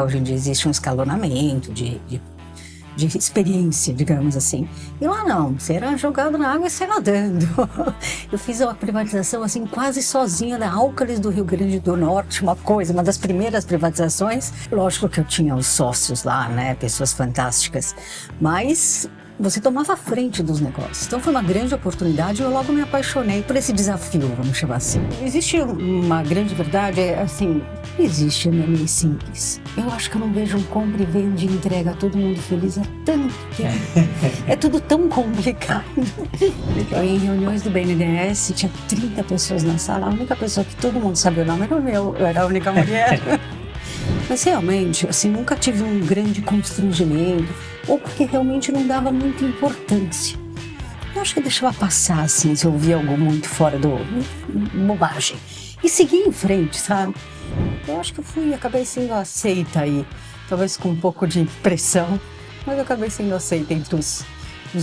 Hoje em dia existe um escalonamento de experiência, digamos assim. E lá não, você era jogado na água e saia nadando. Eu fiz a privatização assim quase sozinha da Álcalis do Rio Grande do Norte, uma das primeiras privatizações. Lógico que eu tinha os sócios lá, né, pessoas fantásticas, mas você tomava a frente dos negócios. Então foi uma grande oportunidade e eu logo me apaixonei por esse desafio, vamos chamar assim. Existe uma grande verdade, assim, existe meio simples. Eu acho que eu não vejo um compra e vende e entrega todo mundo feliz há tanto tempo. É tudo tão complicado. Em reuniões do BNDES tinha 30 pessoas na sala, a única pessoa que todo mundo sabia o nome era o meu, eu era a única mulher. Mas realmente, assim, nunca tive um grande constrangimento, ou porque realmente não dava muita importância. Eu acho que deixava passar, assim, se eu via algo muito fora do bobagem. E segui em frente, sabe? Eu acho que acabei sendo aceita aí, talvez com um pouco de pressão, mas eu acabei sendo aceita entre os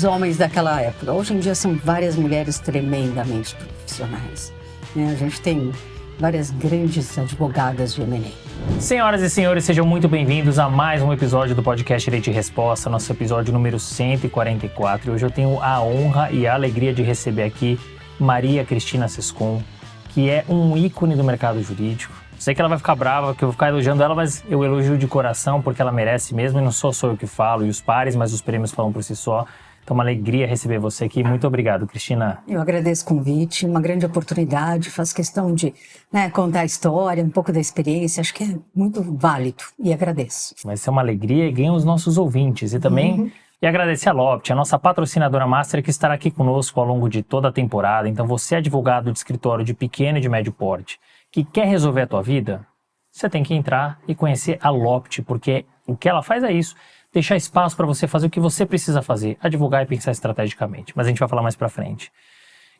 homens daquela época. Hoje em dia são várias mulheres tremendamente profissionais, né? A gente tem várias grandes advogadas de M&A. Senhoras e senhores, sejam muito bem-vindos a mais um episódio do podcast Direito e Resposta, nosso episódio número 144. Hoje eu tenho a honra e a alegria de receber aqui Maria Cristina Sescon, que é um ícone do mercado jurídico. Sei que ela vai ficar brava, que eu vou ficar elogiando ela, mas eu elogio de coração porque ela merece mesmo, e não sou eu que falo, e os pares, mas os prêmios falam por si só. Então, uma alegria receber você aqui. Muito obrigado, Cristina. Eu agradeço o convite, uma grande oportunidade. Faço questão de contar a história, um pouco da experiência. Acho que é muito válido e agradeço. Vai ser uma alegria e ganha os nossos ouvintes. E também e agradecer a Lopt, a nossa patrocinadora master, que estará aqui conosco ao longo de toda a temporada. Então, você é advogado de escritório de pequeno e de médio porte, que quer resolver a tua vida, você tem que entrar e conhecer a Lopt, porque o que ela faz é isso. Deixar espaço para você fazer o que você precisa fazer, advogar e pensar estrategicamente. Mas a gente vai falar mais para frente.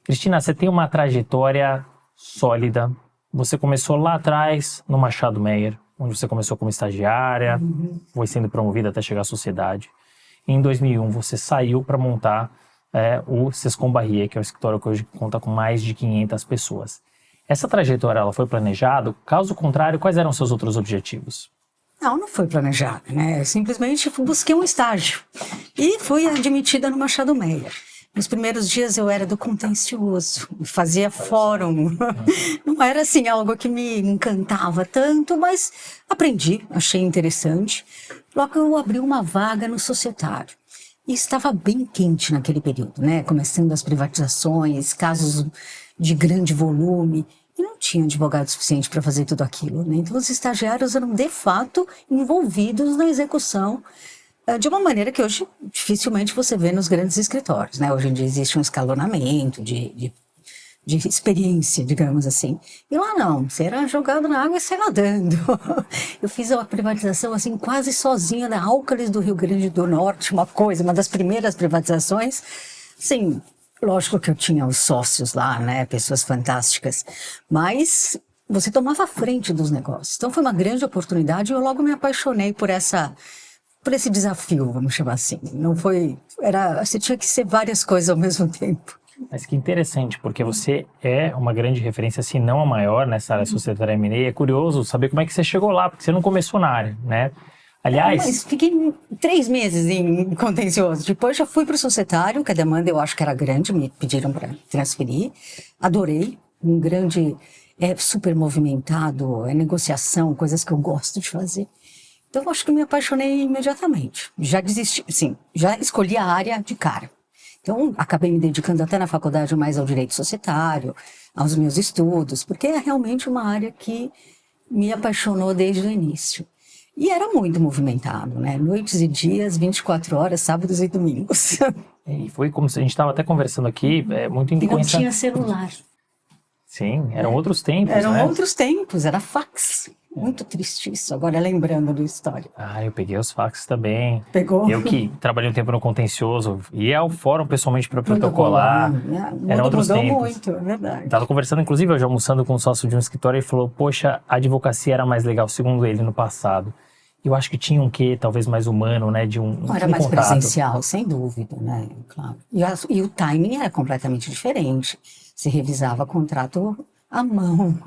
Cristina, você tem uma trajetória sólida. Você começou lá atrás no Machado Meyer, onde você começou como estagiária, foi sendo promovida até chegar à sociedade. E em 2001 você saiu para montar o Sescon Barrier, que é um escritório que hoje conta com mais de 500 pessoas. Essa trajetória ela foi planejada? Caso contrário, quais eram seus outros objetivos? Não foi planejado, né? Eu simplesmente busquei um estágio e fui admitida no Machado Meyer. Nos primeiros dias eu era do contencioso, fazia fórum. Não era assim algo que me encantava tanto, mas aprendi, achei interessante. Logo eu abri uma vaga no societário. E estava bem quente naquele período, né? Começando as privatizações, casos de grande volume. E não tinha advogado suficiente para fazer tudo aquilo, né? Então os estagiários eram de fato envolvidos na execução de uma maneira que hoje dificilmente você vê nos grandes escritórios, né? Hoje em dia existe um escalonamento de experiência, digamos assim. E lá não, você era jogado na água e saia nadando. Eu fiz a privatização assim quase sozinha da Álcalis do Rio Grande do Norte, uma das primeiras privatizações, assim. Lógico que eu tinha os sócios lá, né, pessoas fantásticas, mas você tomava a frente dos negócios. Então foi uma grande oportunidade e eu logo me apaixonei por esse desafio, vamos chamar assim. Você tinha que ser várias coisas ao mesmo tempo. Mas que interessante, porque você é uma grande referência, se não a maior nessa área societária M&A. É curioso saber como é que você chegou lá, porque você não começou na área, né? Aliás... Mas fiquei 3 meses em contencioso. Depois já fui para o societário, que a demanda eu acho que era grande, me pediram para transferir. Adorei, um grande, super movimentado, negociação, coisas que eu gosto de fazer. Então eu acho que me apaixonei imediatamente. Já desisti, sim, já escolhi a área de cara. Então acabei me dedicando até na faculdade mais ao direito societário, aos meus estudos, porque é realmente uma área que me apaixonou desde o início. E era muito movimentado, né? Noites e dias, 24 horas, sábados e domingos. E foi como se a gente estava até conversando aqui, muito E não tinha celular. Sim, eram outros tempos, Eram outros tempos, era fax. Muito triste isso, agora lembrando da história. Eu peguei os fax também. Pegou? Eu que trabalhei um tempo no contencioso, ia ao fórum pessoalmente para protocolar. Eram outros tempos. Mudou muito, é verdade. Estava conversando, inclusive, hoje almoçando com um sócio de um escritório e falou, poxa, a advocacia era mais legal, segundo ele, no passado. Eu acho que tinha um quê, talvez mais humano, né, de um Era mais contato. presencial, sem dúvida, né, claro. E o timing era completamente diferente. Se revisava contrato à mão.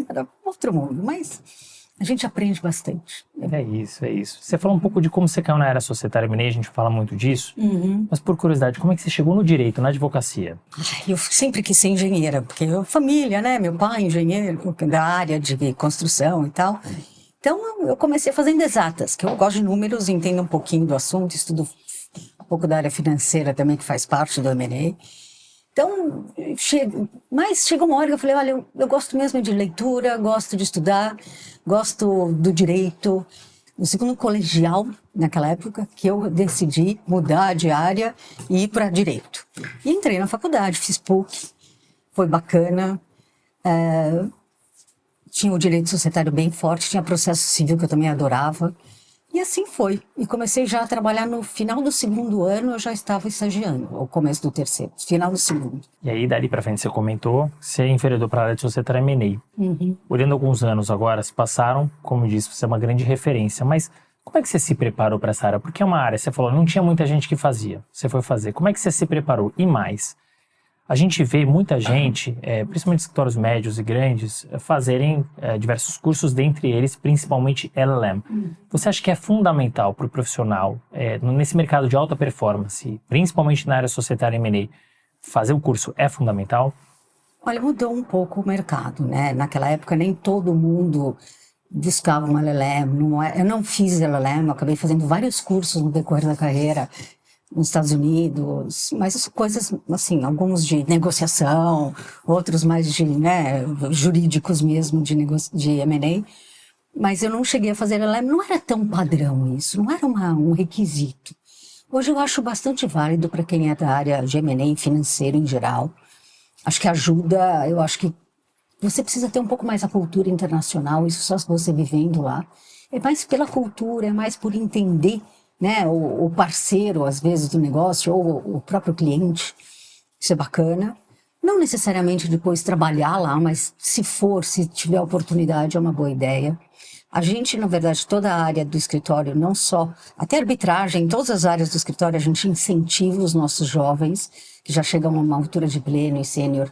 Era outro mundo, mas A gente aprende bastante. É isso, é isso. Você falou um pouco de como você caiu na área societária M&A, a gente fala muito disso, mas por curiosidade, como é que você chegou no direito, na advocacia? Eu sempre quis ser engenheira, porque família, né? Meu pai engenheiro, da área de construção e tal. Então, eu comecei fazendo exatas, que eu gosto de números, entendo um pouquinho do assunto, estudo um pouco da área financeira também, que faz parte do M&A. Então, mas chegou uma hora que eu falei, olha, eu gosto mesmo de leitura, gosto de estudar, gosto do direito. No segundo colegial, naquela época, que eu decidi mudar de área e ir para direito. E entrei na faculdade, fiz PUC, foi bacana. Tinha o direito societário bem forte, tinha processo civil que eu também adorava. E assim foi. E comecei já a trabalhar no final do segundo ano, eu já estava estagiando, ou começo do terceiro, final do segundo. E aí, dali pra frente, você comentou, você enveredou para a área de societária M&A. Olhando alguns anos agora, se passaram, como eu disse, você é uma grande referência, mas como é que você se preparou para essa área? Porque é uma área, você falou, não tinha muita gente que fazia, você foi fazer. Como é que você se preparou? E mais, a gente vê muita gente, principalmente escritórios médios e grandes, fazerem diversos cursos, dentre eles, principalmente LLM. Você acha que é fundamental para o profissional, nesse mercado de alta performance, principalmente na área societária M&A, fazer o curso é fundamental? Olha, mudou um pouco o mercado, né? Naquela época nem todo mundo buscava um LLM. Eu não fiz LLM, eu acabei fazendo vários cursos no decorrer da carreira, nos Estados Unidos, mas coisas, assim, alguns de negociação, outros mais de, né, jurídicos mesmo, de M&A, mas eu não cheguei a fazer LLM, não era tão padrão isso, não era um requisito. Hoje eu acho bastante válido para quem é da área de M&A financeiro em geral, acho que ajuda, eu acho que você precisa ter um pouco mais a cultura internacional, isso só você vivendo lá, é mais pela cultura, é mais por entender, né, o parceiro, às vezes, do negócio, ou o próprio cliente. Isso é bacana. Não necessariamente depois trabalhar lá, mas se tiver oportunidade, é uma boa ideia. A gente, na verdade, toda a área do escritório, não só, até arbitragem, em todas as áreas do escritório, a gente incentiva os nossos jovens, que já chegam a uma altura de pleno e sênior,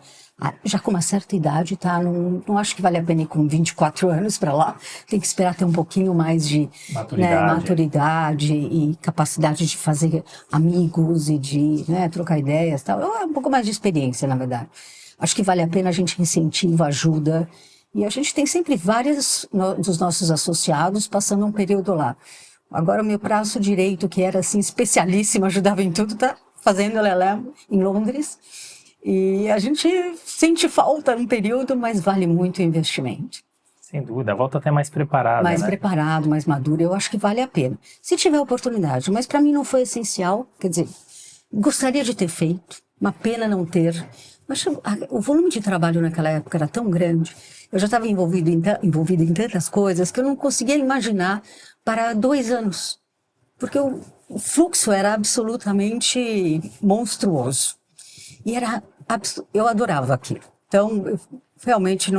já com uma certa idade, tá? Não acho que vale a pena ir com 24 anos para lá. Tem que esperar ter um pouquinho mais de maturidade e capacidade de fazer amigos e de, né, trocar ideias e tal. Um pouco mais de experiência, na verdade. Acho que vale a pena, a gente incentiva, ajuda. E a gente tem sempre vários dos nossos associados passando um período lá. Agora o meu braço direito, que era assim especialíssimo, ajudava em tudo, tá fazendo LLM em Londres. E a gente sente falta um período, mas vale muito o investimento. Sem dúvida, volta até mais preparada, mais preparado, mais maduro, eu acho que vale a pena. Se tiver oportunidade, mas para mim não foi essencial, quer dizer, gostaria de ter feito, uma pena não ter. Mas o volume de trabalho naquela época era tão grande, eu já estava envolvida em tantas coisas que eu não conseguia imaginar para 2 anos. Porque o fluxo era absolutamente monstruoso. E eu adorava aquilo. Então, eu realmente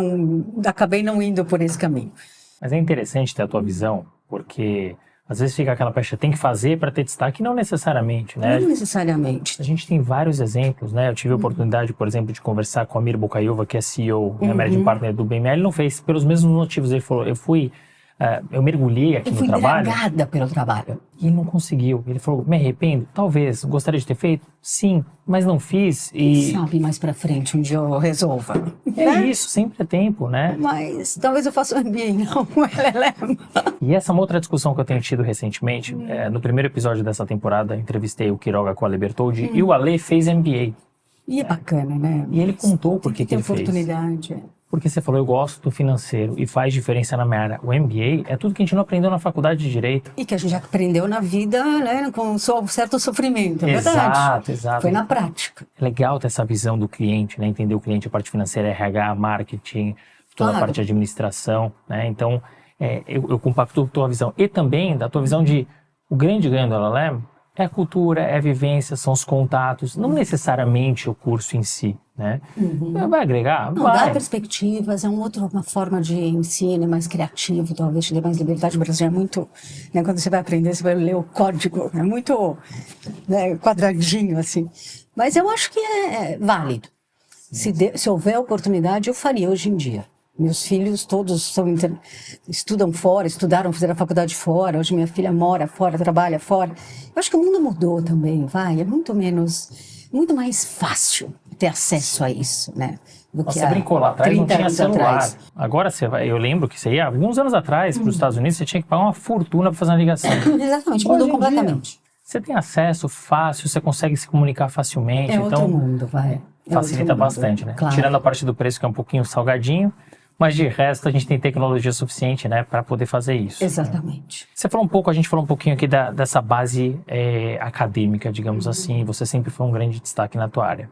acabei não indo por esse caminho. Mas é interessante ter a tua visão, porque às vezes fica aquela pecha, tem que fazer para ter destaque, não necessariamente, né? Não necessariamente. A gente tem vários exemplos, né? Eu tive a oportunidade, por exemplo, de conversar com o Amir Bokayova, que é CEO, Managing Partner do BMA. Ele não fez pelos mesmos motivos. Ele falou, eu mergulhei aqui no trabalho. Eu fui dragada pelo trabalho. E ele não conseguiu. Ele falou, me arrependo? Talvez. Gostaria de ter feito? Sim. Mas não fiz e... Sabe, mais pra frente, um dia eu resolva. Isso, sempre é tempo, né? Mas talvez eu faça um MBA, não um LLM. E essa é uma outra discussão que eu tenho tido recentemente. No primeiro episódio dessa temporada, entrevistei o Quiroga com a Ale Bertoldi e o Ale fez MBA. E é bacana, né? E ele contou por que ele fez. Oportunidade. Porque você falou, eu gosto do financeiro e faz diferença na minha área. O MBA é tudo que a gente não aprendeu na faculdade de Direito. E que a gente já aprendeu na vida, né, com certo sofrimento, é verdade. Exato. Foi na prática. É legal ter essa visão do cliente, né? Entender o cliente, a parte financeira, RH, marketing, toda a parte de administração, né? Então, eu compacto a tua visão. E também da tua visão de o grande ganho do LLM é a cultura, é a vivência, são os contatos, não necessariamente o curso em si, né? Vai agregar? Não, vai. dá perspectivas, é uma forma de ensino, é mais criativo, talvez te dê mais liberdade. O Brasil é muito, né, quando você vai aprender, você vai ler o código, é muito, né, quadradinho, assim. Mas eu acho que é válido. Se houver oportunidade, eu faria hoje em dia. Meus filhos todos estudam fora, estudaram, fizeram a faculdade fora. Hoje minha filha mora fora, trabalha fora. Eu acho que o mundo mudou também, é muito mais fácil ter acesso a isso, né? Você brincou lá atrás, não tinha celular. Atrás. Agora eu lembro que você ia, alguns anos atrás, para os Estados Unidos, você tinha que pagar uma fortuna para fazer uma ligação. Exatamente, mudou completamente. Você tem acesso fácil, você consegue se comunicar facilmente. É outro mundo, Facilita bastante, né? Claro. Tirando a parte do preço, que é um pouquinho salgadinho, mas de resto a gente tem tecnologia suficiente, né, para poder fazer isso. Exatamente. A gente falou um pouquinho aqui dessa base acadêmica, digamos assim, você sempre foi um grande destaque na tua área.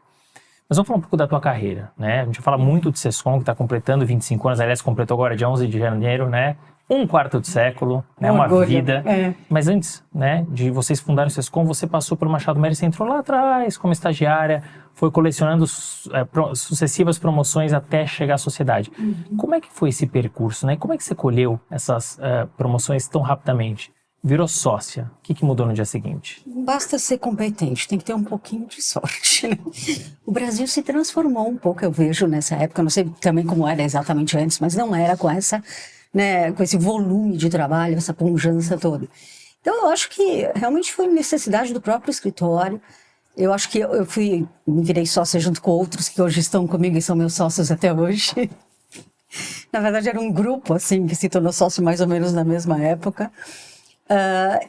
Mas vamos falar um pouco da tua carreira, né? A gente fala muito de Sescom, que está completando 25 anos, aliás, completou agora dia 11 de janeiro, né? Um quarto de século, né? Uma vida. Mas antes, né, de vocês fundarem o Sescom, você passou por Machado Meyer, você entrou lá atrás como estagiária, foi colecionando sucessivas promoções até chegar à sociedade. Como é que foi esse percurso, né? Como é que você colheu essas promoções tão rapidamente? Virou sócia. O que mudou no dia seguinte? Basta ser competente, tem que ter um pouquinho de sorte, né? O Brasil se transformou um pouco, eu vejo nessa época, não sei também como era exatamente antes, mas não era com essa, né, com esse volume de trabalho, essa pujança toda. Então eu acho que realmente foi necessidade do próprio escritório. Eu acho que me virei sócia junto com outros que hoje estão comigo e são meus sócios até hoje. Na verdade era um grupo assim que se tornou sócio mais ou menos na mesma época.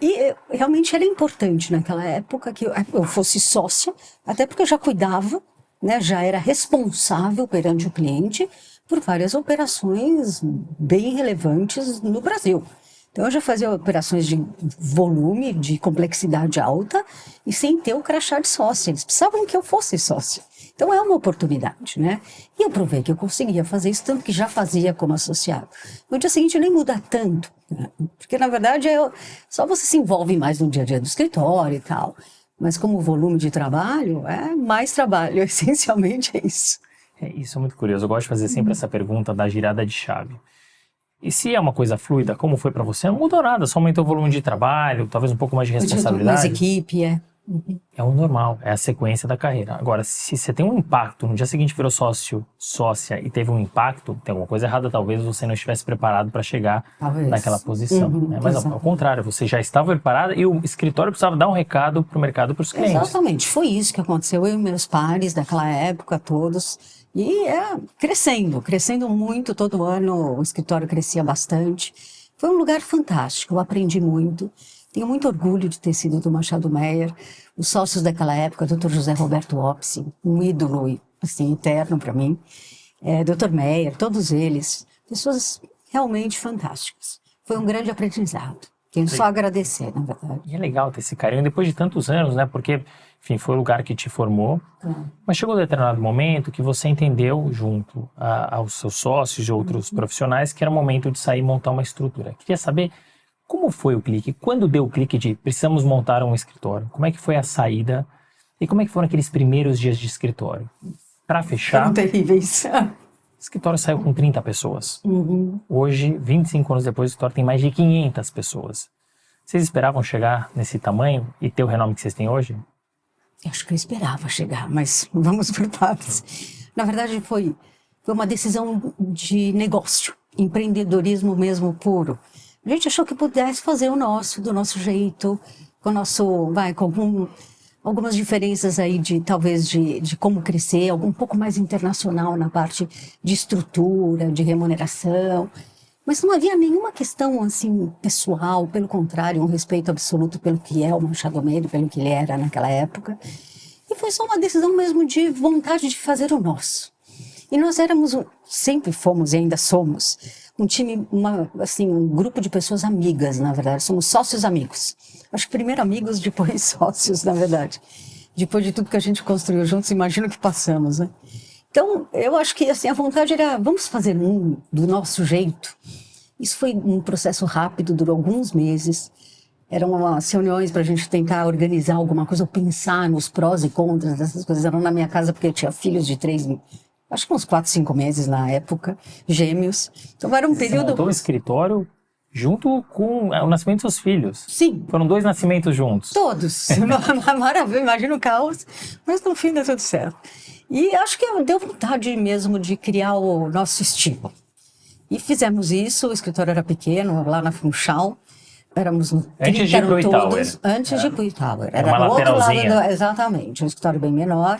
E realmente era importante naquela época que eu fosse sócia, até porque eu já cuidava, né, já era responsável perante o cliente por várias operações bem relevantes no Brasil. Então eu já fazia operações de volume, de complexidade alta e sem ter o crachá de sócia. Eles precisavam que eu fosse sócia. Então é uma oportunidade, né? E eu provei que eu conseguia fazer isso, tanto que já fazia como associado. No dia seguinte nem muda tanto, né? Porque na verdade só você se envolve mais no dia a dia do escritório e tal. Mas como volume de trabalho, é mais trabalho, essencialmente é isso. Isso é muito curioso, eu gosto de fazer sempre essa pergunta da girada de chave. E se é uma coisa fluida, como foi para você, não mudou nada, só aumentou o volume de trabalho, talvez um pouco mais de responsabilidade. Mais equipe, É o normal, é a sequência da carreira. Agora, se você tem um impacto, no dia seguinte virou sócia e teve um impacto, tem alguma coisa errada, talvez você não estivesse preparado para chegar naquela posição. Né? Mas ao contrário, você já estava preparada e o escritório precisava dar um recado para o mercado, para os clientes. Exatamente, foi isso que aconteceu. Eu e meus pares daquela época, todos... E crescendo muito, todo ano o escritório crescia bastante. Foi um lugar fantástico, eu aprendi muito. Tenho muito orgulho de ter sido do Machado Meyer. Os sócios daquela época, Dr. José Roberto Opsi, um ídolo assim, eterno para mim. Dr. Meyer, todos eles, pessoas realmente fantásticas. Foi um grande aprendizado. Tenho só a agradecer, na verdade. E é legal ter esse carinho depois de tantos anos, né? Porque, enfim, foi o lugar que te formou. Mas chegou um determinado momento que você entendeu, junto aos seus sócios e outros profissionais, que era o momento de sair e montar uma estrutura. Queria saber como foi o clique, quando deu o clique de precisamos montar um escritório, como é que foi a saída e como é que foram aqueles primeiros dias de escritório? Para fechar... Foram terríveis. O escritório saiu com 30 pessoas. Hoje, 25 anos depois, o escritório tem mais de 500 pessoas. Vocês esperavam chegar nesse tamanho e ter o renome que vocês têm hoje? Eu acho que eu esperava chegar, mas vamos por partes. Na verdade, foi uma decisão de negócio, empreendedorismo mesmo puro. A gente achou que pudesse fazer do nosso jeito, com o nosso, com algumas diferenças aí talvez de como crescer, um pouco mais internacional na parte de estrutura, de remuneração. Mas não havia nenhuma questão assim pessoal, pelo contrário, um respeito absoluto pelo que é o Machado Meyer, pelo que ele era naquela época. E foi só uma decisão mesmo de vontade de fazer o nosso. E nós sempre fomos e ainda somos, um time, um grupo de pessoas amigas, na verdade. Somos sócios amigos. Acho que primeiro amigos, depois sócios, na verdade. Depois de tudo que a gente construiu juntos, imagino que passamos, né? Então, eu acho que assim, a vontade era, vamos fazer do nosso jeito. Isso foi um processo rápido, durou alguns meses. Eram umas reuniões para a gente tentar organizar alguma coisa, ou pensar nos prós e contras dessas coisas. Eram na minha casa porque eu tinha filhos de uns 4, 5 meses na época, gêmeos. Então era um período... Você montou um escritório junto com o nascimento dos seus filhos? Sim. Foram 2 nascimentos juntos? Todos. Maravilha, imagina o caos. Mas no fim deu tudo certo. E acho que deu vontade mesmo de criar o nosso estilo. E fizemos isso, o escritório era pequeno, lá na Funchal. Éramos 30 Antes de ir pro todos, Tower. antes de ir pro Tower. Era Era uma do outro lado, lateralzinha. exatamente, um escritório bem menor.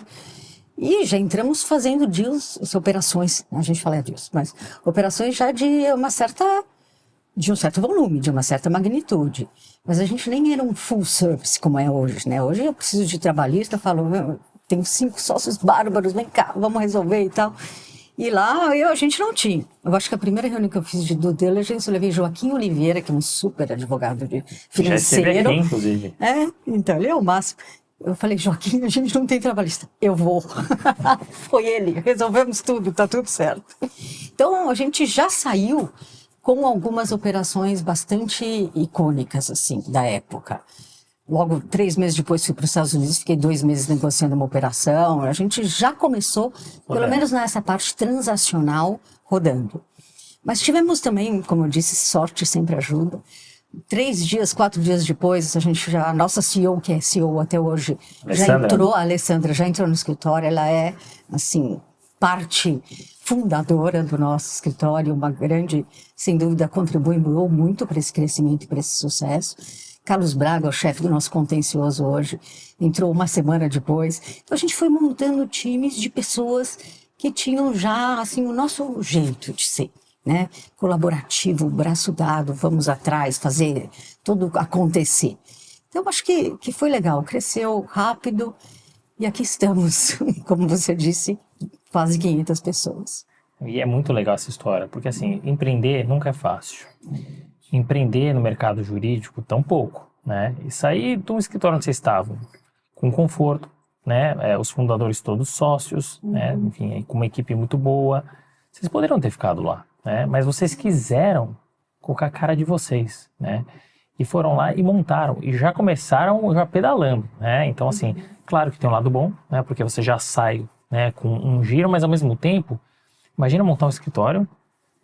E já entramos fazendo deals, operações, a gente fala deals, mas operações já de um certo volume, de uma certa magnitude. Mas a gente nem era um full service como é hoje, né? Hoje eu preciso de trabalhista, falo, tenho 5 sócios bárbaros, vem cá, vamos resolver e tal. E lá a gente não tinha. Eu acho que a primeira reunião que eu fiz de due diligence, eu levei Joaquim Oliveira, que é um super advogado financeiro. Já esteve aqui, inclusive. Então, ele é o máximo. Eu falei, Joaquim, a gente não tem trabalhista. Eu vou. Foi ele, resolvemos tudo, tá tudo certo. Então, a gente já saiu com algumas operações bastante icônicas, assim, da época. Logo, 3 meses depois fui para os Estados Unidos, fiquei 2 meses negociando uma operação. A gente já começou, pelo menos nessa parte transacional, rodando. Mas tivemos também, como eu disse, sorte sempre ajuda. 3 dias, 4 dias depois, a nossa CEO, que é CEO até hoje, a Alessandra já entrou no escritório. Ela é, assim, parte fundadora do nosso escritório, uma grande, sem dúvida, contribuiu muito para esse crescimento e para esse sucesso. Carlos Braga, o chefe do nosso contencioso hoje, entrou uma semana depois. Então a gente foi montando times de pessoas que tinham já, assim, o nosso jeito de ser, né? Colaborativo, braço dado, vamos atrás, fazer tudo acontecer. Então acho que foi legal, cresceu rápido e aqui estamos, como você disse, quase 500 pessoas. E é muito legal essa história, porque assim, empreender nunca é fácil. Empreender no mercado jurídico, tão pouco, né? E sair de um escritório onde vocês estavam, com conforto, né? Os fundadores todos sócios, né? Enfim, com uma equipe muito boa. Vocês poderiam ter ficado lá, né? Mas vocês quiseram colocar a cara de vocês, né? E foram lá e montaram, e já começaram já pedalando, né? Então, assim, claro que tem um lado bom, né? Porque você já sai, né, com um giro, mas ao mesmo tempo, imagina montar um escritório,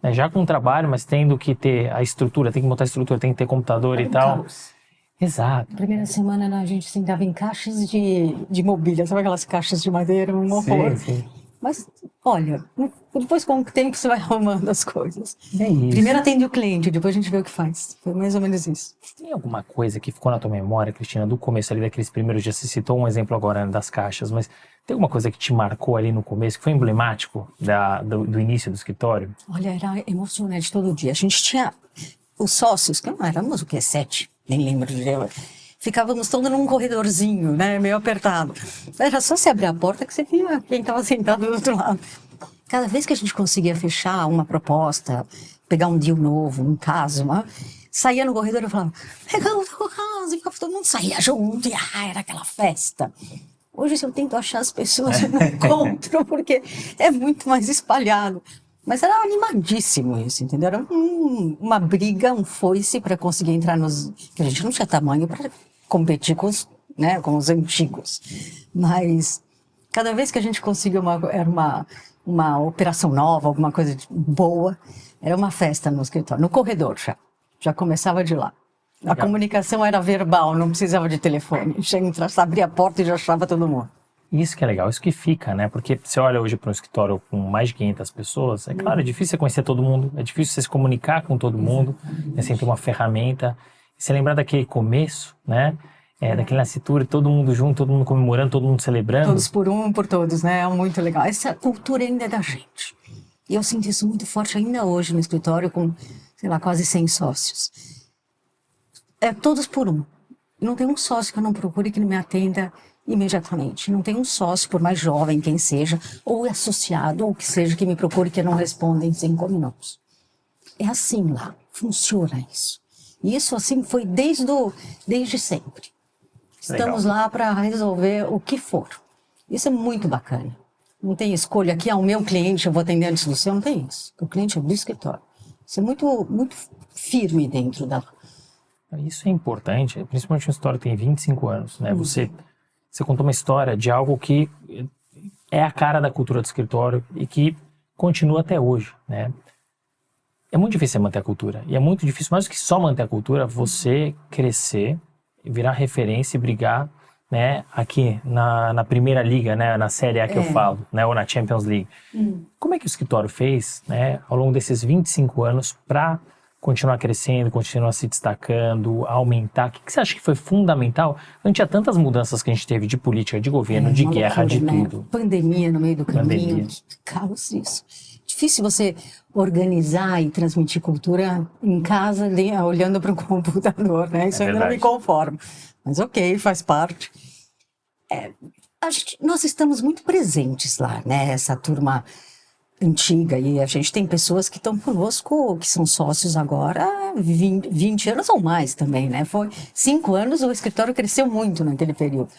né, já com um trabalho, mas tendo que ter a estrutura, tem que montar a estrutura, tem que ter computador e tal. Caos. Exato. Na primeira semana a gente sentava em caixas de mobília, sabe aquelas caixas de madeira, um horror. Sim. Mas, olha, depois com o tempo você vai arrumando as coisas. É isso. Primeiro atende o cliente, depois a gente vê o que faz. Foi mais ou menos isso. Tem alguma coisa que ficou na tua memória, Cristina, do começo ali daqueles primeiros dias? Você citou um exemplo agora, né, das caixas, mas tem alguma coisa que te marcou ali no começo, que foi emblemático do início do escritório? Olha, era emocionante todo dia. A gente tinha os sócios, que não éramos o quê? 7, nem lembro de eu. Ficávamos todos num corredorzinho, né, meio apertado. Era só você abrir a porta que você via quem estava sentado do outro lado. Cada vez que a gente conseguia fechar uma proposta, pegar um deal novo, um caso, saía no corredor e falava, legal, e todo mundo saía junto, e era aquela festa. Hoje eu tento achar as pessoas, eu não encontro, porque é muito mais espalhado. Mas era animadíssimo isso, entendeu? Era uma briga, um foice para conseguir entrar nos... que a gente não tinha tamanho para competir com os antigos. Mas cada vez que a gente conseguia era uma operação nova, alguma coisa boa, era uma festa no escritório, no corredor já começava de lá. A Legal. Comunicação era verbal, não precisava de telefone. Abria a porta e já achava todo mundo. Isso que é legal, isso que fica, né? Porque você olha hoje para um escritório com mais de 500 pessoas, é claro, é difícil você conhecer todo mundo, é difícil você se comunicar com todo mundo, né, sem ter uma ferramenta. E você lembrar daquele começo, né? Daquele nascitura, todo mundo junto, todo mundo comemorando, todo mundo celebrando. Todos por um, por todos, né? É muito legal. Essa cultura ainda é da gente. E eu sinto isso muito forte ainda hoje no escritório com, sei lá, quase 100 sócios. É todos por um. Não tem um sócio que eu não procure que não me atenda imediatamente. Não tem um sócio, por mais jovem quem seja, ou associado, ou que seja, que me procure que eu não responda em 5 minutos. É assim lá. Funciona isso. E isso, assim, foi desde sempre. Estamos lá para resolver o que for. Isso é muito bacana. Não tem escolha. Aqui é o meu cliente, eu vou atender antes do seu. Não tem isso. O cliente é do escritório. Isso é muito, muito firme dentro da... Isso é importante, principalmente uma história que tem 25 anos, né? Você contou uma história de algo que é a cara da cultura do escritório e que continua até hoje, né? É muito difícil manter a cultura. E é muito difícil, mais do que só manter a cultura, você crescer, virar referência e brigar, né, aqui na Primeira Liga, né, na Série A que eu falo, né, ou na Champions League. Como é que o escritório fez, né, ao longo desses 25 anos para continuar crescendo, continuar se destacando, aumentar? O que você acha que foi fundamental? Não tinha tantas mudanças que a gente teve de política, de governo, de guerra, loucura, de né? tudo. Pandemia no meio do caminho, Pandemia. que caos isso. Difícil você organizar e transmitir cultura em casa, olhando para o computador, né? Isso eu ainda não me conformo. Mas ok, faz parte. Nós estamos muito presentes lá, né? Essa turma antiga, e a gente tem pessoas que estão conosco, que são sócios agora há 20 anos ou mais também, né? Foi 5 anos, o escritório cresceu muito naquele período.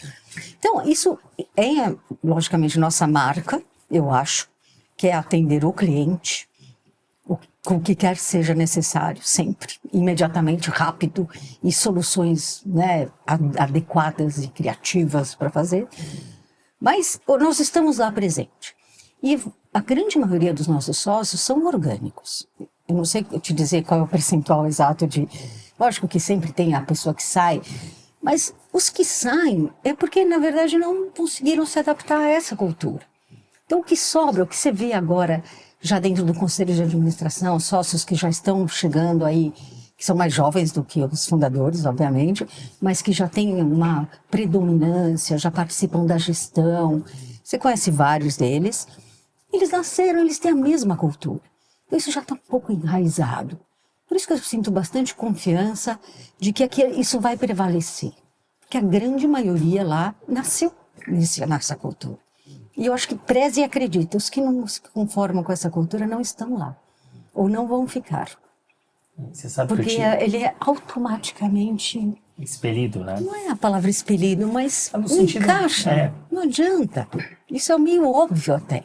Então, isso é, logicamente, nossa marca, eu acho, que é atender o cliente, com o que quer seja necessário, sempre, imediatamente, rápido, e soluções, né, adequadas e criativas para fazer. Mas nós estamos lá presente. E a grande maioria dos nossos sócios são orgânicos. Eu não sei te dizer qual é o percentual exato de... Lógico que sempre tem a pessoa que sai, mas os que saem é porque, na verdade, não conseguiram se adaptar a essa cultura. Então, o que sobra, o que você vê agora, já dentro do conselho de administração, sócios que já estão chegando aí, que são mais jovens do que os fundadores, obviamente, mas que já têm uma predominância, já participam da gestão. Você conhece vários deles. Eles nasceram, eles têm a mesma cultura. Então, isso já está um pouco enraizado. Por isso que eu sinto bastante confiança de que isso vai prevalecer. Porque a grande maioria lá nasceu nessa cultura. E eu acho que preze e acredita. Os que não se conformam com essa cultura não estão lá. Ou não vão ficar. Você sabe porque que ele é automaticamente... expelido, né? Não é a palavra expelido, mas no sentido, encaixa. Não adianta. Isso é meio óbvio até.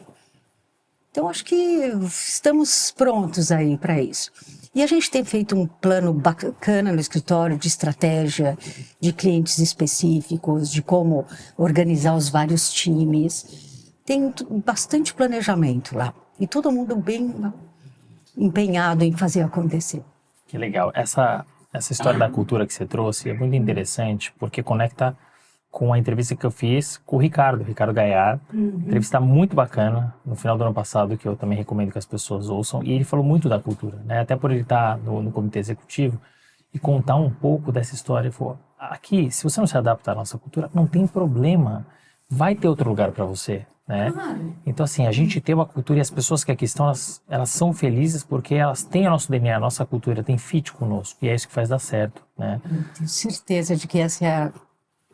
Então, acho que estamos prontos aí para isso. E a gente tem feito um plano bacana no escritório de estratégia, de clientes específicos, de como organizar os vários times. Tem bastante planejamento lá. E todo mundo bem empenhado em fazer acontecer. Que legal. Essa história da cultura que você trouxe é muito interessante, porque conecta com a entrevista que eu fiz com o Ricardo Gaiar. Entrevista muito bacana, no final do ano passado, que eu também recomendo que as pessoas ouçam. E ele falou muito da cultura, né? Até por ele estar no comitê executivo e contar um pouco dessa história. Ele falou, aqui, se você não se adaptar à nossa cultura, não tem problema. Vai ter outro lugar para você, né? Então, assim, a gente tem uma cultura e as pessoas que aqui estão, elas são felizes porque elas têm o nosso DNA, a nossa cultura, tem fit conosco. E é isso que faz dar certo, né? Eu tenho certeza de que essa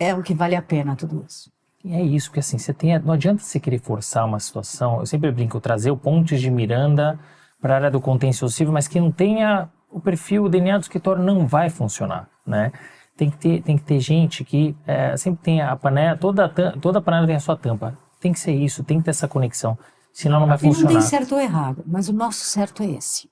é o que vale a pena tudo isso. E é isso, porque assim, não adianta você querer forçar uma situação. Eu sempre brinco, trazer o Pontes de Miranda para a área do contencioso civil, mas que não tenha o perfil, o DNA do escritório não vai funcionar, né? Tem que ter gente que sempre tem a panela, toda panela tem a sua tampa. Tem que ser isso, tem que ter essa conexão, senão não vai funcionar. E não tem certo ou errado, mas o nosso certo é esse.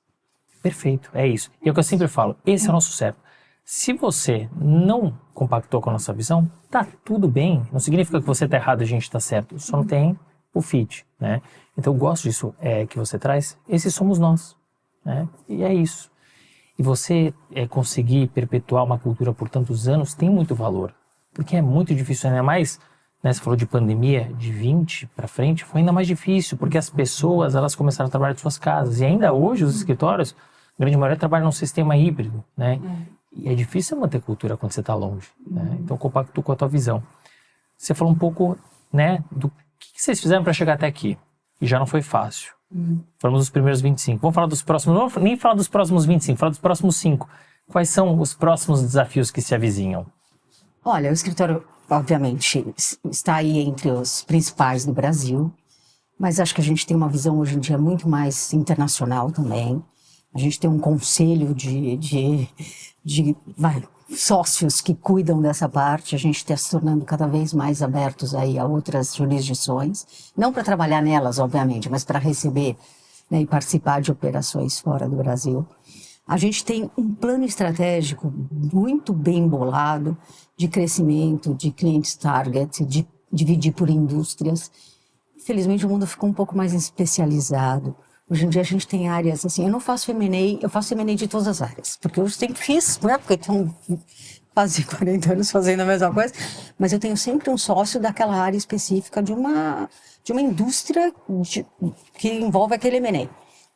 Perfeito, é isso. E é o que eu sempre falo, esse é o nosso certo. Se você não compactou com a nossa visão, tá tudo bem. Não significa que você tá errado e a gente tá certo. Só não tem o fit, né? Então eu gosto disso que você traz. Esses somos nós, né? E é isso. E você conseguir perpetuar uma cultura por tantos anos tem muito valor. Porque é muito difícil, ainda mais, né, você falou de pandemia, de 20 para frente, foi ainda mais difícil, porque as pessoas, elas começaram a trabalhar de suas casas. E ainda hoje os escritórios, a grande maioria trabalha num sistema híbrido, né? E é difícil manter cultura quando você está longe, né? Então, compacto com a tua visão. Você falou um pouco, né, do que vocês fizeram para chegar até aqui. E já não foi fácil. Falamos dos primeiros 25. Vamos falar dos próximos, não vamos nem falar dos próximos 25, falar dos próximos 5. Quais são os próximos desafios que se avizinham? Olha, o escritório, obviamente, está aí entre os principais do Brasil, mas acho que a gente tem uma visão hoje em dia muito mais internacional também. A gente tem um conselho de sócios que cuidam dessa parte. A gente está se tornando cada vez mais abertos aí a outras jurisdições. Não para trabalhar nelas, obviamente, mas para receber, né, e participar de operações fora do Brasil. A gente tem um plano estratégico muito bem bolado de crescimento, de clientes target, de dividir por indústrias. Infelizmente, o mundo ficou um pouco mais especializado. Hoje em dia a gente tem áreas assim, eu não faço M&A, eu faço M&A de todas as áreas, porque eu sempre fiz, né, porque quase 40 anos fazendo a mesma coisa, mas eu tenho sempre um sócio daquela área específica de uma indústria que envolve aquele M&A.